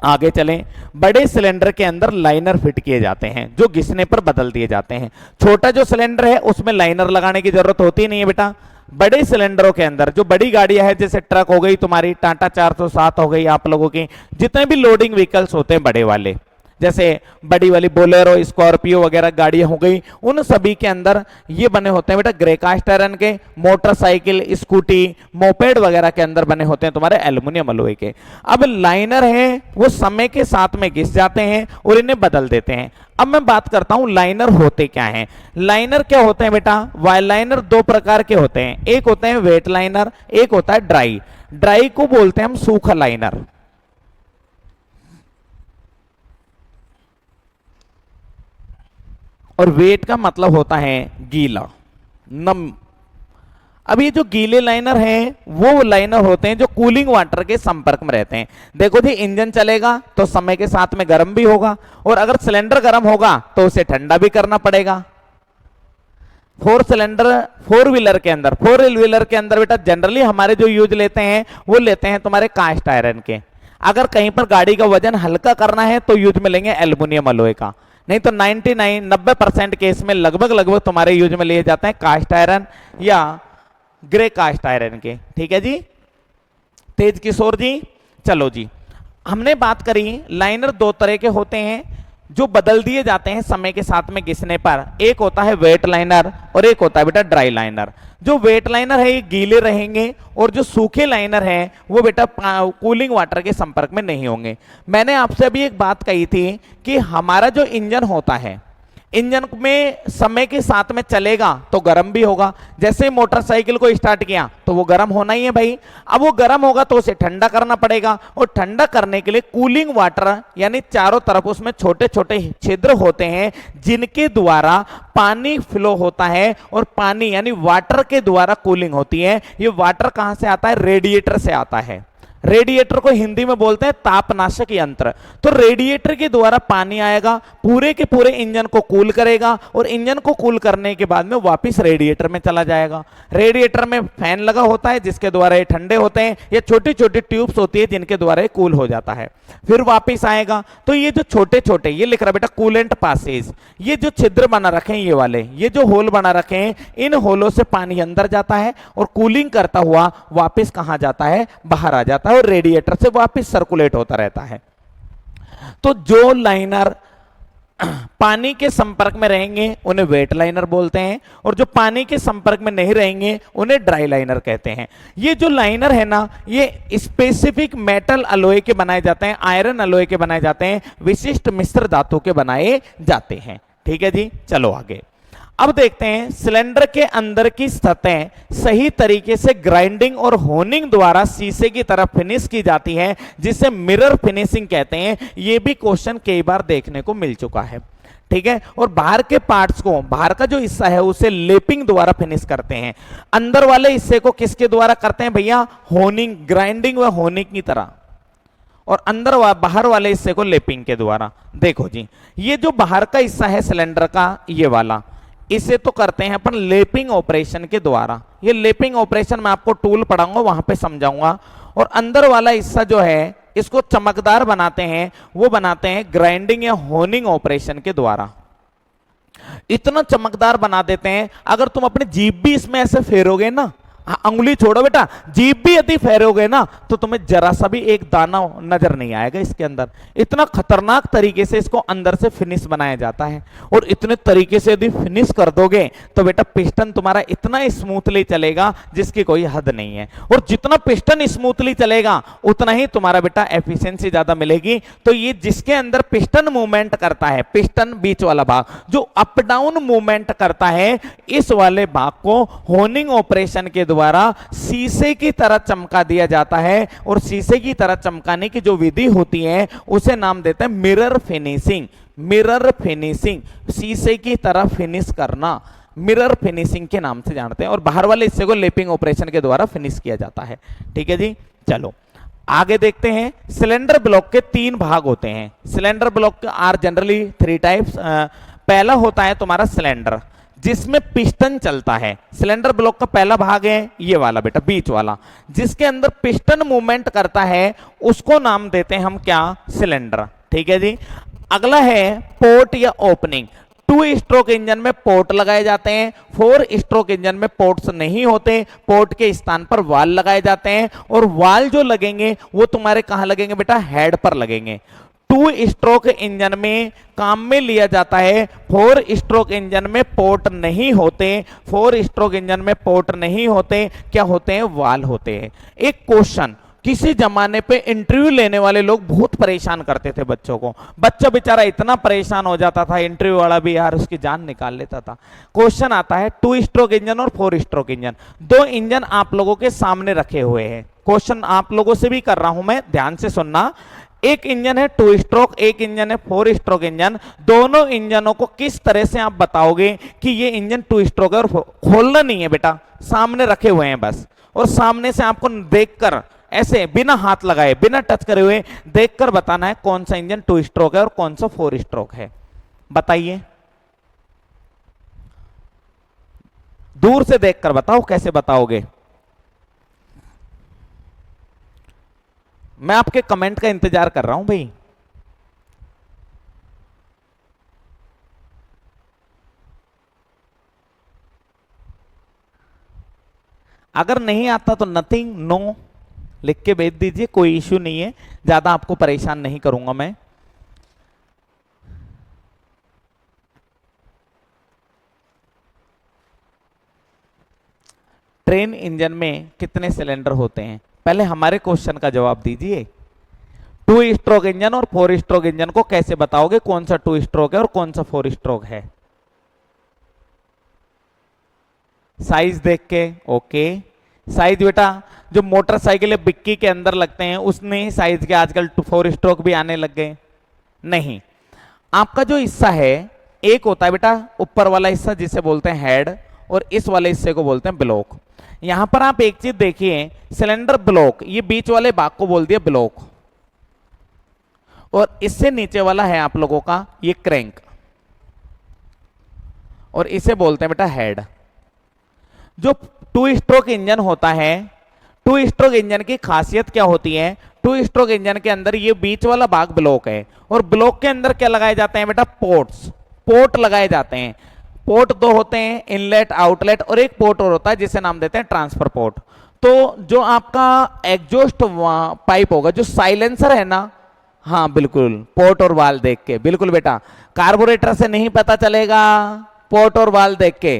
[SPEAKER 1] आगे चलें, बड़े सिलेंडर के अंदर लाइनर फिट किए जाते हैं जो घिसने पर बदल दिए जाते हैं। छोटा जो सिलेंडर है उसमें लाइनर लगाने की जरूरत होती नहीं है बेटा। बड़े सिलेंडरों के अंदर जो बड़ी गाड़ियां हैं, जैसे ट्रक हो गई तुम्हारी, टाटा 407 हो गई आप लोगों की, जितने भी लोडिंग व्हीकल्स होते हैं बड़े वाले, जैसे बड़ी वाली बोलेरो, स्कॉर्पियो वगैरह गाड़ियां हो गई, उन सभी के अंदर ये बने होते हैं बेटा ग्रे कास्ट आयरन के। मोटरसाइकिल, स्कूटी, मोपेड वगैरह के अंदर बने होते हैं तुम्हारे एल्युमिनियम अलॉय के। अब लाइनर है वो समय के साथ में घिस जाते हैं और इन्हें बदल देते हैं। अब मैं बात करता हूं लाइनर होते क्या हैं। लाइनर क्या होते हैं बेटा? वाइल लाइनर 2 प्रकार के होते हैं, एक होते हैं वेट लाइनर, एक होता है ड्राई। ड्राई को बोलते हैं हम सूखा लाइनर, और वेट का मतलब होता है गीला, नम। अब ये जो गीले लाइनर हैं वो लाइनर होते हैं जो कूलिंग वाटर के संपर्क में रहते हैं। देखो जी, इंजन चलेगा तो समय के साथ में गर्म भी होगा, और अगर सिलेंडर गर्म होगा तो उसे ठंडा भी करना पड़ेगा। फोर सिलेंडर फोर व्हीलर के अंदर, फोर व्हीलर के अंदर बेटा जनरली हमारे जो यूज लेते हैं वो लेते हैं तुम्हारे कास्ट आयरन के। अगर कहीं पर गाड़ी का वजन हल्का करना है तो यूज में लेंगे एल्युमिनियम अलॉय का, नहीं तो 90% केस में लगभग तुम्हारे यूज में लिए जाते हैं कास्ट आयरन या ग्रे कास्ट आयरन के। ठीक है जी तेज किशोर जी। चलो जी हमने बात करी लाइनर दो तरह के होते हैं जो बदल दिए जाते हैं समय के साथ में घिसने पर। एक होता है वेट लाइनर और एक होता है बेटा ड्राई लाइनर। जो वेट लाइनर है ये गीले रहेंगे और जो सूखे लाइनर हैं वो बेटा कूलिंग वाटर के संपर्क में नहीं होंगे। मैंने आपसे अभी एक बात कही थी कि हमारा जो इंजन होता है, इंजन में समय के साथ में चलेगा तो गर्म भी होगा। जैसे मोटरसाइकिल को स्टार्ट किया तो वो गर्म होना ही है भाई। अब वो गर्म होगा तो उसे ठंडा करना पड़ेगा, और ठंडा करने के लिए कूलिंग वाटर यानी चारों तरफ उसमें छोटे छोटे छिद्र होते हैं जिनके द्वारा पानी फ्लो होता है, और पानी यानी वाटर के द्वारा कूलिंग होती है। ये वाटर कहां से आता है? रेडिएटर से आता है। रेडिएटर को हिंदी में बोलते हैं तापनाशक यंत्र। तो रेडिएटर के द्वारा पानी आएगा, पूरे के पूरे इंजन को कूल करेगा, और इंजन को कूल करने के बाद में वापस रेडिएटर में चला जाएगा। रेडिएटर में फैन लगा होता है जिसके द्वारा ये ठंडे होते हैं, ये छोटी छोटी ट्यूब्स होती है जिनके द्वारा ये कूल हो जाता है, फिर वापस आएगा। तो ये जो छोटे छोटे ये लिख रहा बेटा कूलेंट पासेज, ये जो छिद्र बना रखे हैं ये वाले, ये जो होल बना रखे हैं, इन होलों से पानी अंदर जाता है और कूलिंग करता हुआ वापस कहां जाता है? बाहर आ जाता है, और रेडिएटर से वापस सर्कुलेट होता रहता है। तो जो लाइनर पानी के संपर्क में रहेंगे उन्हें वेट लाइनर बोलते हैं, और जो पानी के संपर्क में नहीं रहेंगे उन्हें ड्राई लाइनर कहते हैं। ये जो लाइनर है ना ये स्पेसिफिक मेटल अलॉय के बनाए जाते हैं, आयरन अलॉय के बनाए जाते हैं, विशिष्ट मिश्र धातु के बनाए जाते हैं। ठीक है जी चलो आगे। अब देखते हैं सिलेंडर के अंदर की सतह सही तरीके से ग्राइंडिंग और होनिंग द्वारा शीशे की तरफ फिनिश की जाती है जिसे मिरर फिनिशिंग कहते हैं। यह भी क्वेश्चन कई बार देखने को मिल चुका है। ठीक है, और बाहर के पार्ट्स को, बाहर का जो हिस्सा है उसे लेपिंग द्वारा फिनिश करते हैं। अंदर वाले हिस्से को किसके द्वारा करते हैं भैया? होनिंग, ग्राइंडिंग व होनिंग की तरह, और अंदर बाहर वाले हिस्से को लेपिंग के द्वारा। देखो जी ये जो बाहर का हिस्सा है सिलेंडर का ये वाला, इसे तो करते हैं अपन लेपिंग ऑपरेशन के द्वारा। ये लेपिंग ऑपरेशन मैं आपको टूल पढ़ाऊंगा वहां पे समझाऊंगा। और अंदर वाला हिस्सा जो है इसको चमकदार बनाते हैं, वो बनाते हैं ग्राइंडिंग या होनिंग ऑपरेशन के द्वारा। इतना चमकदार बना देते हैं अगर तुम अपनी जीभ भी इसमें ऐसे फेरोगे ना, अंगुली छोड़ो बेटा, जीभ भी यदि फेरोगे ना तो तुम्हें जरा सा भी एक दाना नजर नहीं आएगा इसके अंदर। इतना खतरनाक तरीके से इसको अंदर से फिनिश बनाया जाता है, और इतने तरीके से यदि फिनिश कर दोगे तो बेटा पिस्टन तुम्हारा इतना स्मूथली चलेगा जिसकी कोई हद नहीं है। और जितना पिस्टन स्मूथली चलेगा उतना ही तुम्हारा बेटा एफिशिएंसी ज्यादा मिलेगी। तो ये जिसके अंदर पिस्टन मूवमेंट करता है, पिस्टन बीच वाला भाग जो अप डाउन मूवमेंट करता है, इस वाले भाग को होनिंग ऑपरेशन के द्वारा शीशे की तरह चमका दिया जाता है। और शीशे की तरह चमकाने की जो विधि होती है उसे नाम देते हैं मिरर फिनिशिंग। मिरर फिनिशिंग, शीशे की तरह फिनिश करना, मिरर फिनिशिंग के नाम से जानते हैं। और बाहर वाले हिस्से को लेपिंग ऑपरेशन के द्वारा फिनिश किया जाता है। ठीक है जी चलो आगे देखते हैं। सिलेंडर ब्लॉक के 3 भाग होते हैं। Cylinder block are generally 3 types. पहला होता है तुम्हारा सिलेंडर जिसमें पिस्टन चलता है। सिलेंडर ब्लॉक का पहला भाग है ये वाला बेटा, बीच वाला, जिसके अंदर पिस्टन मूवमेंट करता है, उसको नाम देते हैं हम क्या? सिलेंडर। ठीक है जी। अगला है पोर्ट या ओपनिंग। 2 स्ट्रोक इंजन में पोर्ट लगाए जाते हैं, 4 स्ट्रोक इंजन में पोर्ट्स नहीं होते। पोर्ट के स्थान पर वाल लगाए जाते हैं, और वाल जो लगेंगे वो तुम्हारे कहां लगेंगे बेटा? हेड पर लगेंगे। 2 स्ट्रोक इंजन में काम में लिया जाता है, 4 स्ट्रोक इंजन में पोर्ट नहीं होते। 4 स्ट्रोक इंजन में पोर्ट नहीं होते, क्या होते हैं? वाल होते हैं। एक क्वेश्चन, किसी जमाने पे इंटरव्यू लेने वाले लोग बहुत परेशान करते थे बच्चों को। बच्चा बेचारा इतना परेशान हो जाता था, इंटरव्यू वाला भी यार उसकी जान निकाल लेता था। क्वेश्चन आता है 2 स्ट्रोक इंजन और 4 स्ट्रोक इंजन, 2 इंजन आप लोगों के सामने रखे हुए हैं। क्वेश्चन आप लोगों से भी कर रहा हूं मैं, ध्यान से सुनना। एक इंजन है 2 स्ट्रोक, एक इंजन है 4 स्ट्रोक इंजन। दोनों इंजनों को किस तरह से आप बताओगे कि ये इंजन 2 स्ट्रोक है? और खोलना नहीं है बेटा, सामने रखे हुए हैं बस, और सामने से आपको देखकर ऐसे बिना हाथ लगाए, बिना टच करे हुए देखकर बताना है कौन सा इंजन 2 स्ट्रोक है और कौन सा 4 स्ट्रोक है। बताइए। दूर से देखकर बताओ, कैसे बताओगे? मैं आपके कमेंट का इंतजार कर रहा हूं भाई। अगर नहीं आता तो नथिंग, नो लिख के भेज दीजिए, कोई इश्यू नहीं है, ज्यादा आपको परेशान नहीं करूंगा मैं। ट्रेन इंजन में कितने सिलेंडर होते हैं? पहले हमारे क्वेश्चन का जवाब दीजिए। 2 स्ट्रोक इंजन और 4 स्ट्रोक इंजन को कैसे बताओगे कौन सा 2 स्ट्रोक है और कौन सा 4 स्ट्रोक है? साइज देख के। ओके, साइज बेटा जो मोटरसाइकिल बिक्की के अंदर लगते हैं उसने ही साइज के आजकल 4 स्ट्रोक भी आने लग गए। नहीं, आपका जो हिस्सा है एक होता है बेटा ऊपर वाला हिस्सा जिसे बोलते हैं हेड, और इस वाले हिस्से को बोलते हैं ब्लॉक। यहां पर आप एक चीज देखिए, सिलेंडर ब्लॉक, ये बीच वाले भाग को बोल दिया ब्लॉक, और इससे नीचे वाला है आप लोगों का ये क्रैंक, और इसे बोलते हैं बेटा हेड। जो 2 स्ट्रोक इंजन होता है, 2 स्ट्रोक इंजन की खासियत क्या होती है? 2 स्ट्रोक इंजन के अंदर ये बीच वाला भाग ब्लॉक है, और ब्लॉक के अंदर क्या लगाए जाते हैं बेटा? पोर्ट्स, पोर्ट लगाए जाते हैं। पोर्ट 2 होते हैं, इनलेट आउटलेट, और एक पोर्ट और होता है जिसे नाम देते हैं ट्रांसफर पोर्ट। तो जो आपका एग्जॉस्ट पाइप होगा, जो साइलेंसर है ना, हाँ बिल्कुल, पोर्ट और वाल देख के, बिल्कुल बेटा, कार्बोरेटर से नहीं पता चलेगा, पोर्ट और वाल देख के।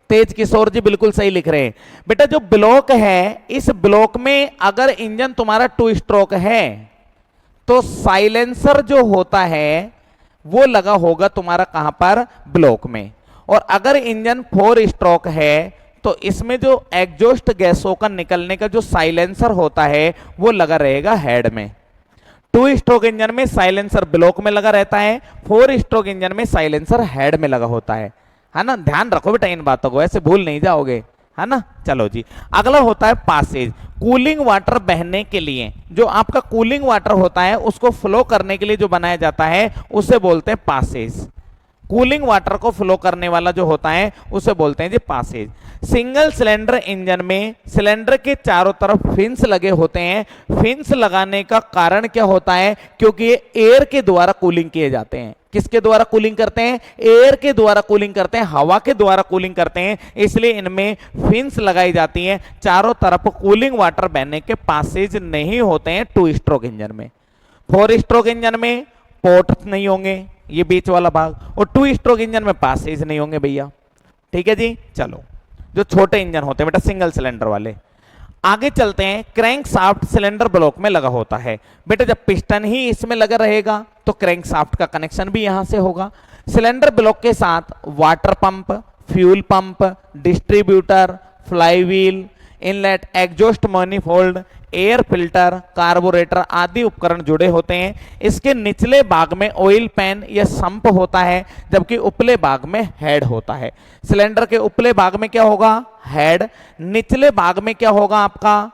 [SPEAKER 1] तेज किशोर जी बिल्कुल सही लिख रहे हैं बेटा। जो ब्लॉक है, इस ब्लॉक में अगर इंजन तुम्हारा 2 स्ट्रोक है तो साइलेंसर जो होता है वो लगा होगा तुम्हारा कहां पर? ब्लॉक में। और अगर इंजन 4 स्ट्रोक है तो इसमें जो एग्जॉस्ट गैसों का निकलने का जो साइलेंसर होता है वो लगा रहेगा हेड में। 2 स्ट्रोक इंजन में साइलेंसर ब्लॉक में लगा रहता है, 4 स्ट्रोक इंजन में साइलेंसर हेड में लगा होता है ना। ध्यान रखो बेटा इन बातों को, ऐसे भूल नहीं जाओगे, है ना। चलो जी, अगला होता है पासेज। कूलिंग वाटर बहने के लिए, जो आपका कूलिंग वाटर होता है उसको फ्लो करने के लिए जो बनाया जाता है उसे बोलते हैं पासेज। कूलिंग वाटर को फ्लो करने वाला जो होता है उसे बोलते हैं जी पासेज। सिंगल सिलेंडर इंजन में सिलेंडर के चारों तरफ फिन्स लगे होते हैं। फिन्स लगाने का कारण क्या होता है? क्योंकि ये एयर के द्वारा कूलिंग किए जाते हैं। किसके द्वारा कूलिंग करते हैं? एयर के द्वारा कूलिंग करते हैं, हवा के द्वारा कूलिंग करते हैं, इसलिए इनमें फिन्स लगाई जाती हैं। चारों तरफ कूलिंग वाटर बहने के पासेज नहीं होते हैं 2 स्ट्रोक इंजन में। 4 स्ट्रोक इंजन में पोर्ट नहीं होंगे, ये बीच वाला भाग, और 2 स्ट्रोक इंजन में पासेज नहीं होंगे भैया। ठीक है जी। चलो, जो छोटे इंजन होते हैं बेटा सिंगल सिलेंडर वाले, आगे चलते हैं। क्रैंक शाफ्ट सिलेंडर ब्लॉक में लगा होता है बेटा। जब पिस्टन ही इसमें लगा रहेगा तो क्रैंक शाफ्ट का कनेक्शन भी यहां से होगा। सिलेंडर ब्लॉक के साथ water pump, fuel pump, distributor, flywheel, inlet, exhaust manifold, air filter, carburettor आदि उपकरण जुड़े होते हैं। इसके निचले भाग में ऑयल पैन या संप होता है, जबकि उपले भाग में हेड होता है। सिलेंडर के उपले भाग में क्या होगा? हेड। निचले भाग में क्या होगा आपका?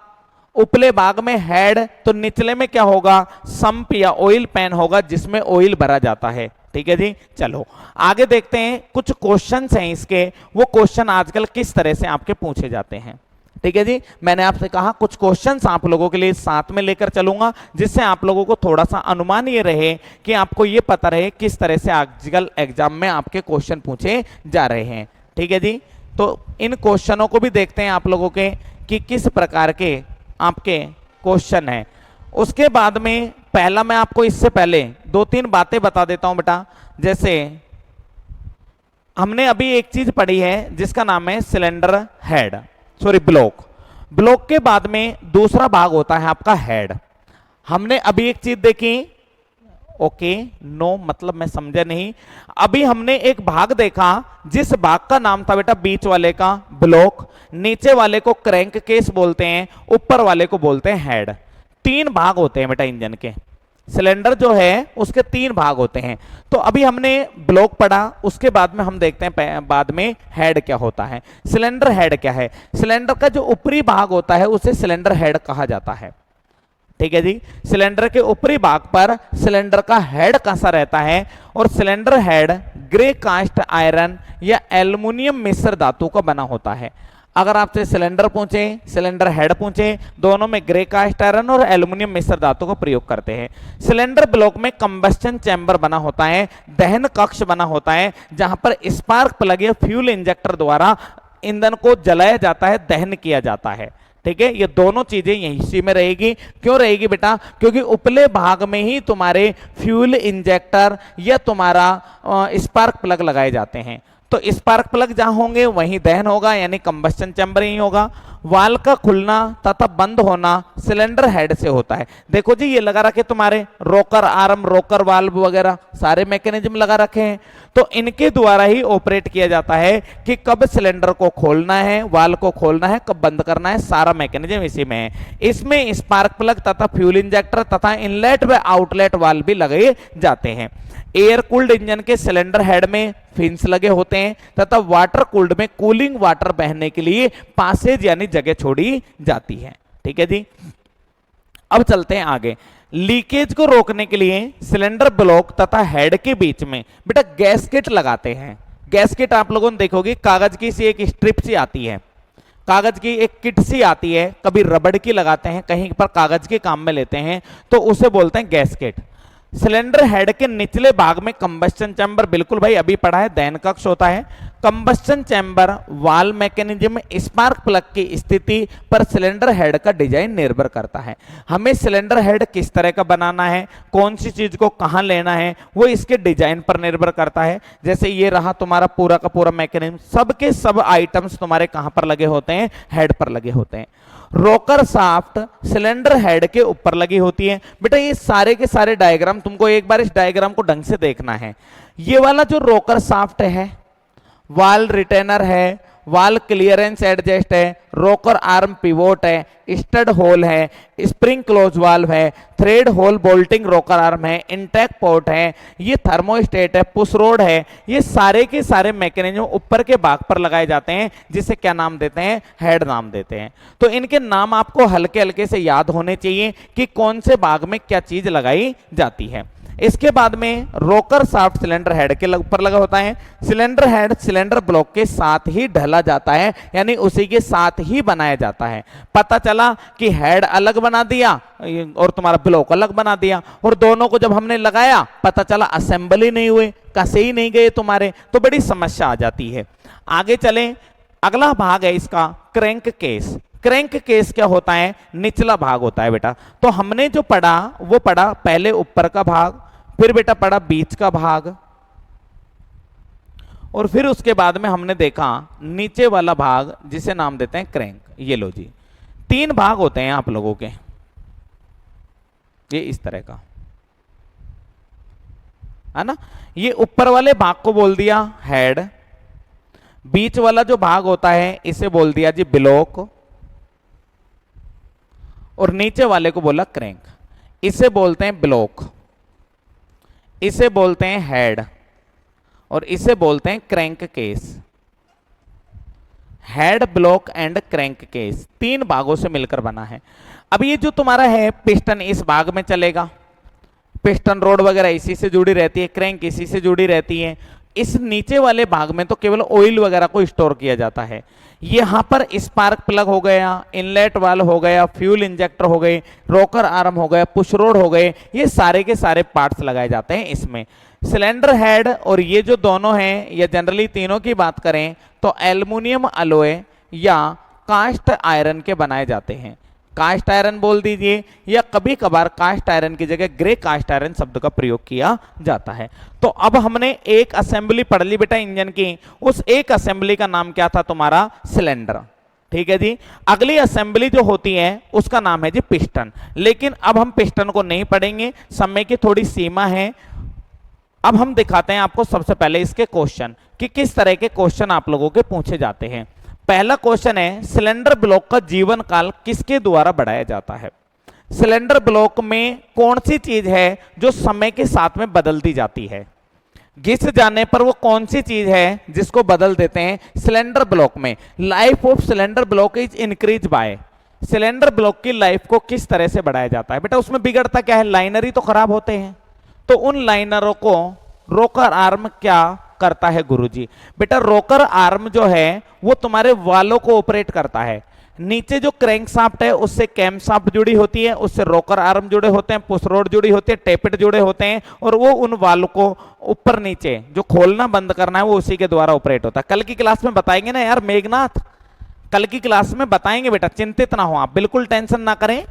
[SPEAKER 1] उपले भाग में हेड, तो निचले में क्या होगा? संप या ऑयल पैन होगा जिसमें ऑयल भरा जाता है। ठीक है जी। चलो आगे देखते हैं, कुछ क्वेश्चंस हैं इसके, वो क्वेश्चन आजकल किस तरह से आपके पूछे जाते हैं। ठीक है जी। मैंने आपसे कहा कुछ क्वेश्चंस आप लोगों के लिए साथ में लेकर चलूंगा, जिससे आप लोगों को थोड़ा सा अनुमान ये रहे कि आपको ये पता रहे किस तरह से आजकल एग्जाम में आपके क्वेश्चन पूछे जा रहे हैं। ठीक है जी। तो इन क्वेश्चनों को भी देखते हैं आप लोगों के कि किस प्रकार के आपके क्वेश्चन हैं। उसके बाद में पहला मैं आपको इससे पहले 2-3 बातें बता देता हूं बेटा। जैसे हमने अभी एक चीज पढ़ी है जिसका नाम है cylinder head, sorry block. Block के बाद में दूसरा भाग होता है आपका हेड। हमने अभी एक चीज देखी, ओके नो मतलब मैं समझा नहीं। अभी हमने एक भाग देखा जिस भाग का नाम था बेटा बीच वाले का ब्लॉक, नीचे वाले को क्रैंक केस बोलते हैं, ऊपर वाले को बोलते हैं हेड। 3 भाग होते हैं बेटा इंजन के। सिलेंडर जो है उसके 3 भाग होते हैं। तो अभी हमने ब्लॉक पढ़ा, उसके बाद में हम देखते हैं बाद में हेड क्या होता है। सिलेंडर हेड क्या है? सिलेंडर का जो ऊपरी भाग होता है उसे सिलेंडर हेड कहा जाता है। ठीक है जी। सिलेंडर के ऊपरी भाग पर सिलेंडर का हेड कसा रहता है, और cylinder head grey cast iron या एल्युमिनियम मिश्र धातु का बना होता है। अगर आपसे सिलेंडर पूछे, सिलेंडर हेड पूछे, दोनों में ग्रे कास्ट आयरन और एल्युमिनियम मिश्र धातु का प्रयोग करते हैं। सिलेंडर ब्लॉक में कंबस्टन चैम्बर बना होता है, दहन कक्ष बना होता है, जहां पर स्पार्क प्लग या फ्यूल इंजेक्टर द्वारा ईंधन को जलाया जाता है, दहन किया जाता है। ठीक है, ये दोनों चीजें यहीं इसी में रहेगी। क्यों रहेगी बेटा? क्योंकि उपले भाग में ही तुम्हारे फ्यूल इंजेक्टर या तुम्हारा स्पार्क प्लग लगाए जाते हैं। तो स्पार्क प्लग जहां होंगे वहीं दहन होगा, यानी कंबस्टन चैम्बर ही होगा। वाल्व का खुलना तथा बंद होना सिलेंडर हेड से होता है। देखो जी, ये लगा रखे तुम्हारे रोकर आर्म, रोकर वाल्व वगैरह सारे मैकेनिज्म लगा रखे हैं, तो इनके द्वारा ही ऑपरेट किया जाता है कि कब सिलेंडर को खोलना है, वाल्व को खोलना है, कब बंद करना है, सारा मैकेनिज्म इसी में है। इसमें स्पार्क प्लग तथा फ्यूल इंजेक्टर तथा इनलेट व आउटलेट वाल्व भी लगे जाते हैं। एयर कूल्ड इंजन के सिलेंडर हेड में फिन्स लगे होते हैं तथा वाटर कूल्ड में कूलिंग वाटर बहने के लिए पासेज यानी जगह छोड़ी जाती है। ठीक है जी, अब चलते हैं आगे। लीकेज को रोकने के लिए सिलेंडर ब्लॉक तथा हेड के बीच में बेटा गैसकेट लगाते हैं। गैसकेट आप लोगों ने देखोगे, कागज की सी एक स्ट्रिप सी आती है, कागज की एक किट सी आती है, कभी रबड़ की लगाते हैं, कहीं पर कागज के काम में लेते हैं, तो उसे बोलते हैं गैसकेट। सिलेंडर हेड के निचले भाग में कंबस्टन चैम्बर, बिल्कुल भाई अभी पढ़ा है, दहन कक्ष होता है। Combustion chamber valve mechanism spark plug की स्थिति पर सिलेंडर हेड का डिजाइन निर्भर करता है। हमें सिलेंडर हेड किस तरह का बनाना है, कौन सी चीज को कहां लेना है, वो इसके डिजाइन पर निर्भर करता है। जैसे ये रहा तुम्हारा पूरा का पूरा मैकेनिज्म, सबके सब आइटम्स तुम्हारे कहां पर लगे होते हैं? हेड पर लगे होते हैं। रोकर शाफ्ट सिलेंडर हेड के ऊपर लगी होती है। बेटा ये सारे के सारे डायग्राम तुमको एक बार इस डायग्राम को ढंग से देखना है। ये वाला जो रोकर शाफ्ट है, वाल रिटेनर है, वाल क्लियरेंस एडजस्ट है, रोकर आर्म पिवोट है, स्टड होल है, स्प्रिंग क्लोज वाल्व है, थ्रेड होल बोल्टिंग रोकर आर्म है, इंटेक पोर्ट है, ये थर्मोस्टेट है, पुश रोड है। ये सारे के सारे मैकेनिज्म ऊपर के भाग पर लगाए जाते हैं, जिसे क्या नाम देते हैं? हेड नाम देते हैं। तो इनके नाम आपको हल्के हल्के से याद होने चाहिए कि कौन से भाग में क्या चीज लगाई जाती है। इसके बाद में रोकर शाफ्ट सिलेंडर हेड के ऊपर लगा होता है। सिलेंडर हेड सिलेंडर ब्लॉक के साथ ही ढला जाता है, यानी उसी के साथ ही बनाया जाता है। पता चला कि हेड अलग बना दिया और तुम्हारा ब्लॉक अलग बना दिया, और दोनों को जब हमने लगाया पता चला असेंबली नहीं हुए, कसे ही नहीं गए तुम्हारे, तो बड़ी समस्या आ जाती है। आगे चलें, अगला भाग है इसका क्रैंक केस। क्रैंक केस क्या होता है? निचला भाग होता है बेटा। तो हमने जो पढ़ा वो पढ़ा पहले ऊपर का भाग, फिर बेटा पढ़ा बीच का भाग, और फिर उसके बाद में हमने देखा नीचे वाला भाग जिसे नाम देते हैं क्रैंक। ये लो जी, 3 भाग होते हैं आप लोगों के, ये इस तरह का है ना। ये ऊपर वाले भाग को बोल दिया हेड, बीच वाला जो भाग होता है इसे बोल दिया जी ब्लॉक, और नीचे वाले को बोला क्रैंक। इसे बोलते हैं ब्लॉक, इसे बोलते हैं हेड, और इसे बोलते हैं crank case. Head, block and crank case 3 भागों से मिलकर बना है। अब ये जो तुम्हारा है पिस्टन इस भाग में चलेगा, पिस्टन रोड वगैरह इसी से जुड़ी रहती है, क्रैंक इसी से जुड़ी रहती है। इस नीचे वाले भाग में तो केवल ऑयल वगैरह को स्टोर किया जाता है। यहां पर स्पार्क प्लग हो गया, इनलेट वाल्व हो गया, फ्यूल इंजेक्टर हो गए, रोकर आर्म हो गया, पुश रोड हो गए, ये सारे के सारे पार्ट्स लगाए जाते हैं इसमें। सिलेंडर हेड और ये जो दोनों हैं, या जनरली तीनों की बात करें तो एल्युमिनियम अलॉय या कास्ट आयरन के बनाए जाते हैं। कास्ट आयरन बोल दीजिए, या कभी कभार कास्ट आयरन की जगह ग्रे कास्ट आयरन शब्द का प्रयोग किया जाता है। तो अब हमने एक असेंबली पढ़ ली बेटा इंजन की, उस एक असेंबली का नाम क्या था तुम्हारा? सिलेंडर। ठीक है जी। अगली असेंबली जो होती है उसका नाम है जी पिस्टन। लेकिन अब हम पिस्टन को नहीं पढ़ेंगे, समय की थोड़ी सीमा है। अब हम दिखाते हैं आपको सबसे पहले इसके क्वेश्चन कि किस तरह के क्वेश्चन आप लोगों के पूछे जाते हैं। पहला क्वेश्चन है, सिलेंडर ब्लॉक का जीवन काल किसके द्वारा बढ़ाया जाता है? सिलेंडर ब्लॉक में कौन सी चीज है जो समय के साथ में बदलती जाती है? घिस जाने पर वो कौन सी चीज है जिसको बदल देते हैं? सिलेंडर ब्लॉक में life of cylinder block is increase by, cylinder block की लाइफ को किस तरह से बढ़ाया जाता है? बेटा उसमें बिगड़ता क्या है? लाइनर ही तो खराब होते हैं, तो उन लाइनरों को रोकर आर्म क्या करता है गुरुजी? बेटा रोकर आर्म जो है वो तुम्हारे वालों को ऑपरेट करता है। नीचे जो क्रैंक शाफ्ट है उससे कैम शाफ्ट जुड़ी होती है, उससे रोकर आर्म जुड़े होते हैं, पुश रोड जुड़ी होती है, टेपिट जुड़े होते हैं, और वो उन वालों को ऊपर नीचे जो खोलना बंद करना है वो उसी के द्वारा ऑपरेट होता है। कल की क्लास में बताएंगे ना यार मेघनाथ, कल की क्लास में बताएंगे बेटा, चिंतित ना हो आप, बिल्कुल टेंशन ना करें।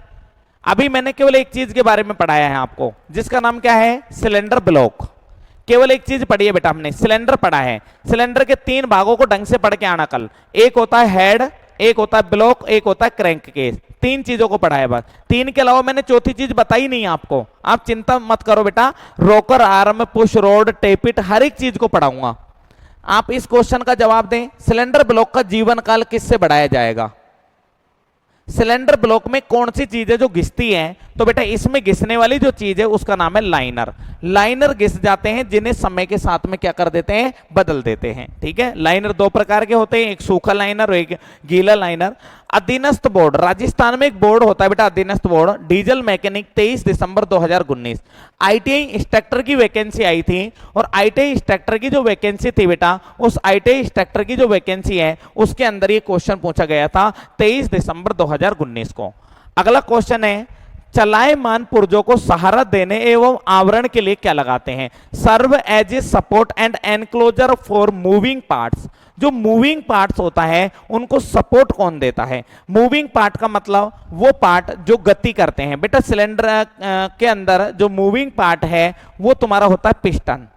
[SPEAKER 1] अभी मैंने केवल एक चीज के बारे में पढ़ाया है आपको, जिसका नाम क्या है? Cylinder block. केवल एक चीज पढ़ी है बेटा हमने, सिलेंडर पढ़ा है। सिलेंडर के 3 भागों को ढंग से पढ़ के आना कल। एक होता है हेड, एक होता है ब्लॉक, एक होता है क्रैंक केस। 3 चीजों को पढ़ा है बस, 3 के अलावा मैंने चौथी चीज बताई नहीं आपको। आप चिंता मत करो बेटा, रोकर आर्म, पुश रोड, टेपिट, हर एक चीज को पढ़ाऊंगा। आप इस क्वेश्चन का जवाब दें, सिलेंडर ब्लॉक का जीवन काल किससे बढ़ाया जाएगा? सिलेंडर ब्लॉक में कौन सी चीज है जो घिसती है? तो बेटा इसमें घिसने वाली जो चीज है उसका नाम है लाइनर। लाइनर घिस जाते हैं जिन्हें समय के साथ में क्या कर देते हैं? बदल देते हैं। ठीक है, लाइनर 2 प्रकार के होते हैं, एक सूखा लाइनर और एक गीला लाइनर। अधीनस्थ बोर्ड, राजस्थान में एक बोर्ड होता है बेटा अधीनस्थ बोर्ड, डीजल मैकेनिक, 23 दिसंबर 2019। आईटीआई इंस्ट्रक्टर की वैकेंसी आई थी, और आईटीआई इंस्ट्रक्टर की जो वैकेंसी थी बेटा, उस आईटीआई इंस्ट्रक्टर की जो वैकेंसी है उसके अंदर ये क्वेश्चन पूछा गया था 23 दिसंबर 2019 को। अगला क्वेश्चन है, चलायमान पुर्जों को सहारा देने एवं आवरण के लिए क्या लगाते हैं? Serve as a support and enclosure for moving parts. जो मूविंग पार्ट्स होता है उनको सपोर्ट कौन देता है? मूविंग पार्ट का मतलब वो पार्ट जो गति करते हैं। बेटा सिलेंडर के अंदर जो मूविंग पार्ट है वो तुम्हारा होता है पिस्टन।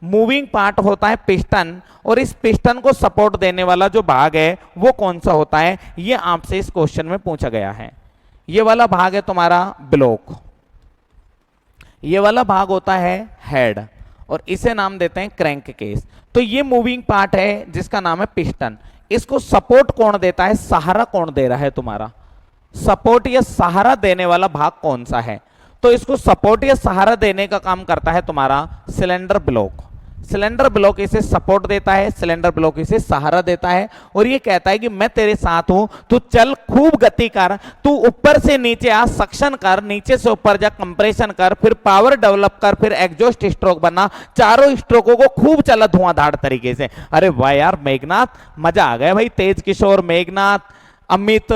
[SPEAKER 1] मूविंग पार्ट होता है पिस्टन, और इस पिस्टन को सपोर्ट देने वाला जो भाग है वो कौन सा होता है? ये आपसे इस क्वेश्चन में पूछा गया है। ये वाला भाग है तुम्हारा ब्लॉक, ये वाला भाग होता है हेड, और इसे नाम देते हैं क्रैंक केस। तो ये मूविंग पार्ट है जिसका नाम है पिस्टन। इसको सपोर्ट कौन देता है? सहारा कौन दे रहा है तुम्हारा? सपोर्ट या सहारा देने वाला भाग कौन सा है? तो इसको सपोर्ट या सहारा देने का काम करता है तुम्हारा सिलेंडर ब्लॉक। सिलेंडर ब्लॉक इसे सपोर्ट देता है, सिलेंडर ब्लॉक इसे सहारा देता है, और ये कहता है कि मैं तेरे साथ हूं, तू चल, खूब गति कर, तू ऊपर से नीचे आ, सक्शन कर, नीचे से ऊपर जा, कंप्रेशन कर, फिर पावर डेवलप कर, फिर एग्जॉस्ट स्ट्रोक बना, चारों स्ट्रोकों को खूब चला धुआंधार तरीके से। अरे वाह यार मेघनाथ, मजा आ गया भाई। तेज किशोर, मेघनाथ, अमित,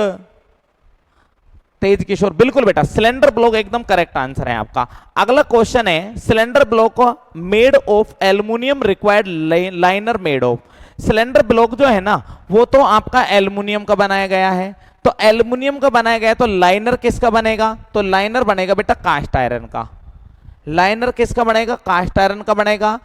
[SPEAKER 1] तेज किशोर, बिल्कुल बेटा सिलेंडर ब्लॉक एकदम करेक्ट आंसर है आपका। अगला क्वेश्चन है, cylinder block made of aluminium required liner made of. Cylinder block जो है ना वो तो आपका एल्युमिनियम का बनाया गया है, तो एल्युमिनियम का बनाया गया तो लाइनर किसका बनेगा? तो लाइनर बनेगा बेटा कास्ट आयरन का। लाइनर किसका बनेगा? कास्ट आयरन का बनेगा,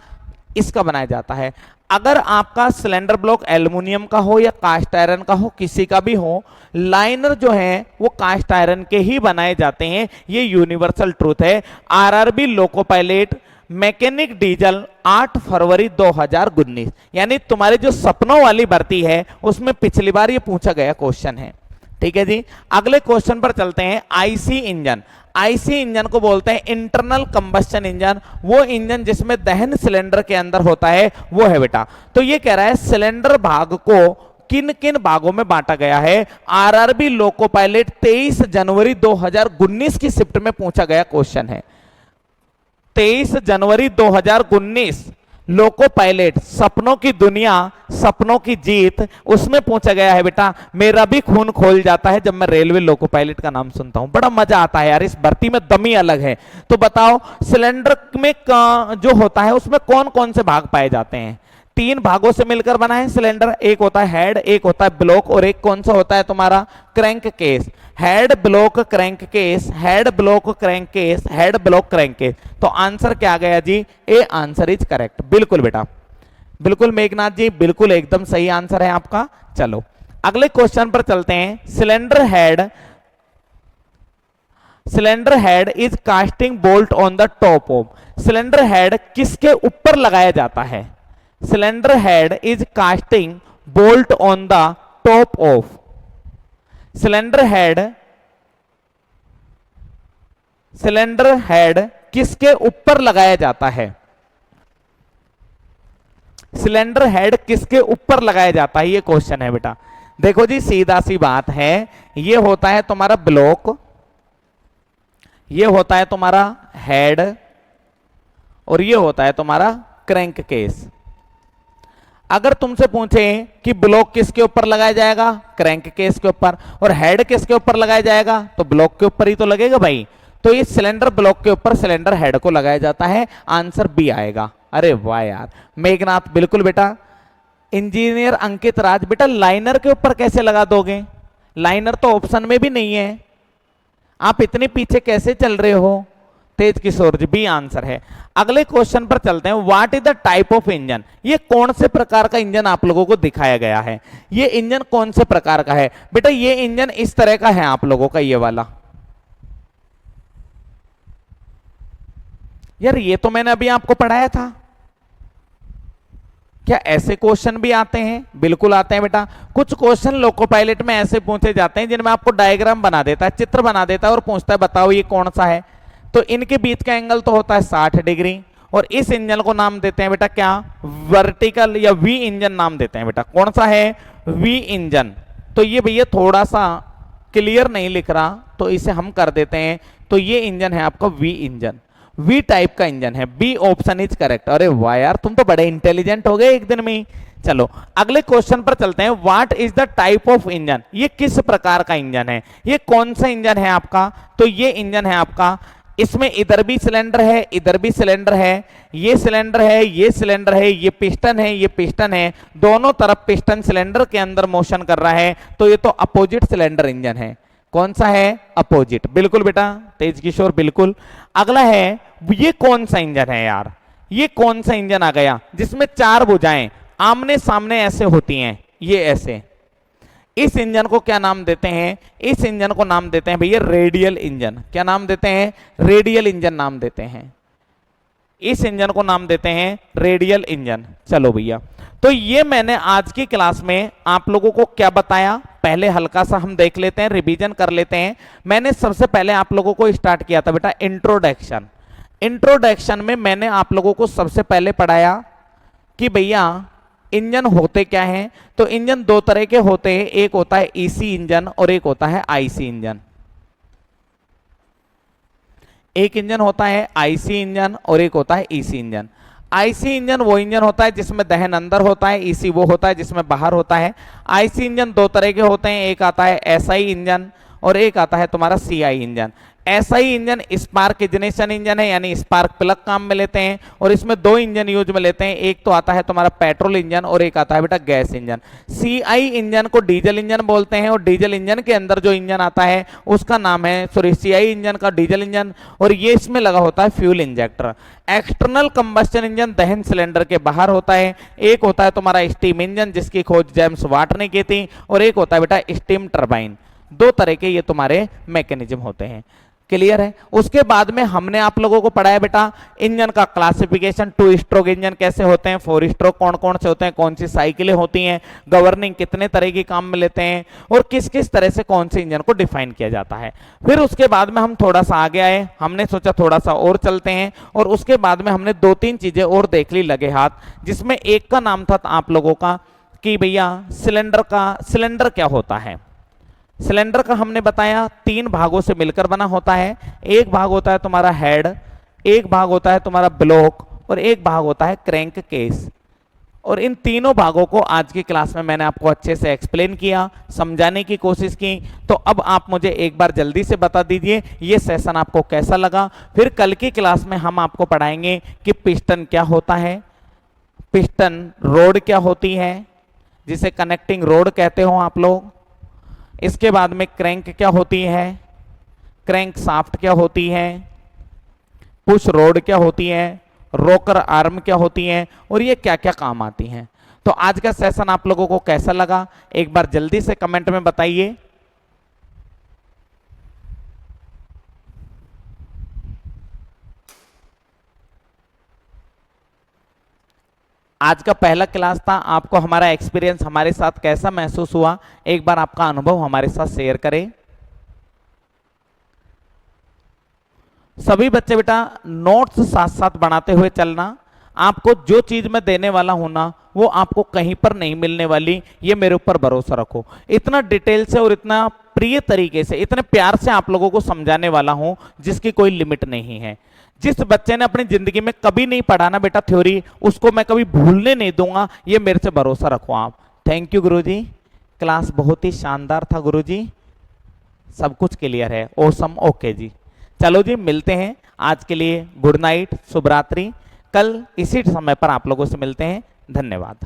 [SPEAKER 1] इसका बनाया जाता है। अगर आपका सिलेंडर ब्लॉक एल्युमिनियम का हो या कास्ट आयरन का हो, किसी का भी हो, लाइनर जो है वो कास्ट आयरन के ही बनाए जाते हैं, ये यूनिवर्सल ट्रूथ है। RRB loco pilot mechanic diesel 8 फरवरी 2019, यानी तुम्हारी जो सपनों वाली भर्ती है उसमें पिछली बार ये पूछा गया क्वेश्चन है। ठीक है जी, अगले क्वेश्चन पर चलते हैं। आईसी इंजन, आईसी इंजन को बोलते हैं इंटरनल कंबस्शन इंजन। वो इंजन जिसमें दहन सिलेंडर के अंदर होता है वो है बेटा। तो ये कह रहा है सिलेंडर भाग को किन किन भागों में बांटा गया है? आरआरबी लोको पायलट 23 जनवरी 2019 की शिफ्ट में पूछा गया क्वेश्चन है। 23 जनवरी 2019 लोको पायलट, सपनों की दुनिया, सपनों की जीत, उसमें पूछा गया है बेटा। मेरा भी खून खोल जाता है जब मैं रेलवे लोको पायलट का नाम सुनता हूं, बड़ा मजा आता है यार, इस भर्ती में दम ही अलग है। तो बताओ सिलेंडर में जो होता है उसमें कौन कौन से भाग पाए जाते हैं? 3 भागों से मिलकर बना है सिलेंडर, एक होता है हेड, एक होता है ब्लॉक, और एक कौन सा होता है तुम्हारा? Crank case. Head block crank case, head block crank case, head block crank case. तो आंसर क्या आ गया जी? A answer is correct. बिल्कुल बेटा, बिल्कुल मेघनाथ जी, बिल्कुल एकदम सही आंसर है आपका। चलो अगले क्वेश्चन पर चलते हैं। Cylinder head is casting bolt on the top of. Cylinder head किसके ऊपर लगाया जाता है? Cylinder head is casting bolt on the top of. Cylinder head किसके ऊपर लगाया जाता है? सिलेंडर हेड किसके ऊपर लगाया जाता है, ये क्वेश्चन है बेटा। देखो जी सीधा सी बात है, ये होता है तुम्हारा ब्लॉक, ये होता है तुम्हारा हेड, और ये होता है तुम्हारा क्रैंक केस। अगर तुमसे पूछे कि ब्लॉक किसके ऊपर लगाया जाएगा, क्रैंक केस के ऊपर, और हेड किसके ऊपर लगाया जाएगा, तो ब्लॉक के ऊपर ही तो लगेगा भाई। तो ये सिलेंडर ब्लॉक के ऊपर, सिलेंडर हेड को लगाया जाता है, आंसर बी आएगा। अरे वाह यार मेघनाथ, बिल्कुल बेटा। इंजीनियर अंकित राज, बेटा लाइनर के ऊपर कैसे लगा दोगे, लाइनर तो ऑप्शन में भी नहीं है, आप इतने पीछे कैसे चल रहे हो। तेज किशोर जी, बी आंसर है। अगले क्वेश्चन पर चलते हैं। What is the type of engine, ये कौन से प्रकार का इंजन आप लोगों को दिखाया गया है, ये इंजन कौन से प्रकार का है। बेटा ये इंजन इस तरह का है आप लोगों का, ये वाला। यार ये तो मैंने अभी आपको पढ़ाया था। क्या ऐसे क्वेश्चन भी आते हैं? बिल्कुल आते हैं बेटा। कुछ क्वेश्चन लोको पायलट में ऐसे पूछे जाते हैं जिनमें आपको डायग्राम बना देता है, चित्र बना देता है और पूछता है बताओ ये कौन सा है। तो इनके बीच का एंगल तो होता है 60 डिग्री, और इस इंजन को नाम देते हैं बेटा क्या, वर्टिकल या वी इंजन नाम देते हैं बेटा। कौन सा है, वी इंजन। तो ये भैया थोड़ा सा क्लियर नहीं लिख रहा, तो इसे हम कर देते हैं। तो ये इंजन है आपका वी इंजन, वी टाइप का इंजन है। B option is correct. अरे वाह यार तुम तो बड़े इंटेलिजेंट हो गए एक दिन में ही। चलो अगले क्वेश्चन पर चलते हैं। What is the type of engine, ये किस प्रकार का इंजन है, ये कौन सा इंजन है आपका। तो ये इंजन है आपका, इसमें इधर भी सिलेंडर है, इधर भी सिलेंडर है, ये सिलेंडर है, ये सिलेंडर है, ये पिस्टन है, ये पिस्टन है, दोनों तरफ पिस्टन सिलेंडर के अंदर मोशन कर रहा है। तो ये तो अपोजिट सिलेंडर इंजन है। कौन सा है, अपोजिट। बिल्कुल बेटा तेज किशोर, बिल्कुल। अगला है, ये कौन सा इंजन है यार, ये कौन सा इंजन आ गया जिसमें 4 भुजाएं आमने सामने ऐसे होती हैं, ये ऐसे। इस इंजन को क्या नाम देते हैं, इस इंजन को नाम देते हैं भैया रेडियल इंजन। क्या नाम देते हैं, रेडियल इंजन नाम देते हैं। इस इंजन को नाम देते हैं रेडियल इंजन। चलो भैया, तो ये मैंने आज की क्लास में आप लोगों को क्या बताया, पहले हल्का सा हम देख लेते हैं, रिवीजन कर लेते हैं। मैंने सबसे पहले आप लोगों को स्टार्ट किया था बेटा इंट्रोडक्शन। इंट्रोडक्शन में मैंने आप लोगों को सबसे पहले पढ़ाया कि भैया इंजन होते क्या हैं। तो इंजन 2 तरह के होते हैं, एक होता है ईसी इंजन और एक होता है आईसी इंजन। एक इंजन होता है आईसी इंजन और एक होता है ईसी इंजन। आईसी इंजन वो इंजन होता है जिसमें दहन अंदर होता है, ईसी वो होता है जिसमें बाहर होता है। आईसी इंजन 2 तरह के होते हैं, एक आता है एसआई इंजन और एक आता है तुम्हारा CI engine. SI engine spark ignition engine है, यानी स्पार्क प्लग काम में लेते हैं, और इसमें 2 इंजन यूज में लेते हैं, एक तो आता है तुम्हारा पेट्रोल इंजन और एक आता है बेटा गैस इंजन। सीआई इंजन को डीजल इंजन बोलते हैं, और डीजल इंजन के अंदर जो इंजन आता है उसका नाम है, सॉरी सीआई इंजन का डीजल इंजन, और ये इसमें लगा होता है fuel injector. External combustion engine दहन सिलेंडर के बाहर होता है। एक होता है तुम्हारा स्टीम इंजन जिसकी खोज जेम्स वाट ने की थी, और एक होता है बेटा स्टीम टरबाइन। 2 तरह के ये तुम्हारे मैकेनिज्म होते हैं। क्लियर है। उसके बाद में हमने आप लोगों को पढ़ाया बेटा इंजन का क्लासिफिकेशन, 2 स्ट्रोक इंजन कैसे होते हैं, 4 स्ट्रोक कौन कौन से होते हैं, कौन सी साइकिलें होती हैं, गवर्निंग कितने तरह की काम में लेते हैं, और किस किस तरह से कौन से इंजन को डिफाइन किया जाता है। फिर उसके बाद में हम थोड़ा सा आगे आए, हमने सोचा थोड़ा सा और चलते हैं, और उसके बाद में हमने 2-3 चीजें और देख ली लगे हाथ, जिसमें एक का नाम था आप लोगों का कि भैया सिलेंडर क्या होता है। सिलेंडर का हमने बताया 3 भागों से मिलकर बना होता है। एक भाग होता है तुम्हारा हेड, एक भाग होता है तुम्हारा ब्लॉक, और एक भाग होता है क्रैंक केस। और इन तीनों भागों को आज की क्लास में मैंने आपको अच्छे से एक्सप्लेन किया, समझाने की कोशिश की। तो अब आप मुझे एक बार जल्दी से बता दीजिए ये सेशन आपको कैसा लगा। फिर कल की क्लास में हम आपको पढ़ाएंगे कि पिस्टन क्या होता है, पिस्टन रोड क्या होती है जिसे कनेक्टिंग रोड कहते हो आप लोग। इसके बाद में क्रैंक क्या होती है, क्रैंक शाफ्ट क्या होती है, पुश रोड क्या होती है, रोकर आर्म क्या होती है, और ये क्या क्या काम आती हैं। तो आज का सेशन आप लोगों को कैसा लगा एक बार जल्दी से कमेंट में बताइए। आज का पहला क्लास था, आपको हमारा एक्सपीरियंस हमारे साथ कैसा महसूस हुआ, एक बार आपका अनुभव हमारे साथ शेयर करें। सभी बच्चे बेटा नोट्स साथ साथ बनाते हुए चलना। आपको जो चीज मैं देने वाला हूं ना वो आपको कहीं पर नहीं मिलने वाली, ये मेरे ऊपर भरोसा रखो। इतना डिटेल से और इतना प्रिय तरीके से, इतने प्यार से आप लोगों को समझाने वाला हूं जिसकी कोई लिमिट नहीं है। जिस बच्चे ने अपनी जिंदगी में कभी नहीं पढ़ा ना बेटा थ्योरी, उसको मैं कभी भूलने नहीं दूंगा, ये मेरे से भरोसा रखो आप। थैंक यू गुरुजी, क्लास बहुत ही शानदार था गुरुजी, सब कुछ क्लियर है, ओसम, ओके जी। चलो जी मिलते हैं, आज के लिए गुड नाइट, शुभ रात्रि, कल इसी समय पर आप लोगों से मिलते हैं, धन्यवाद।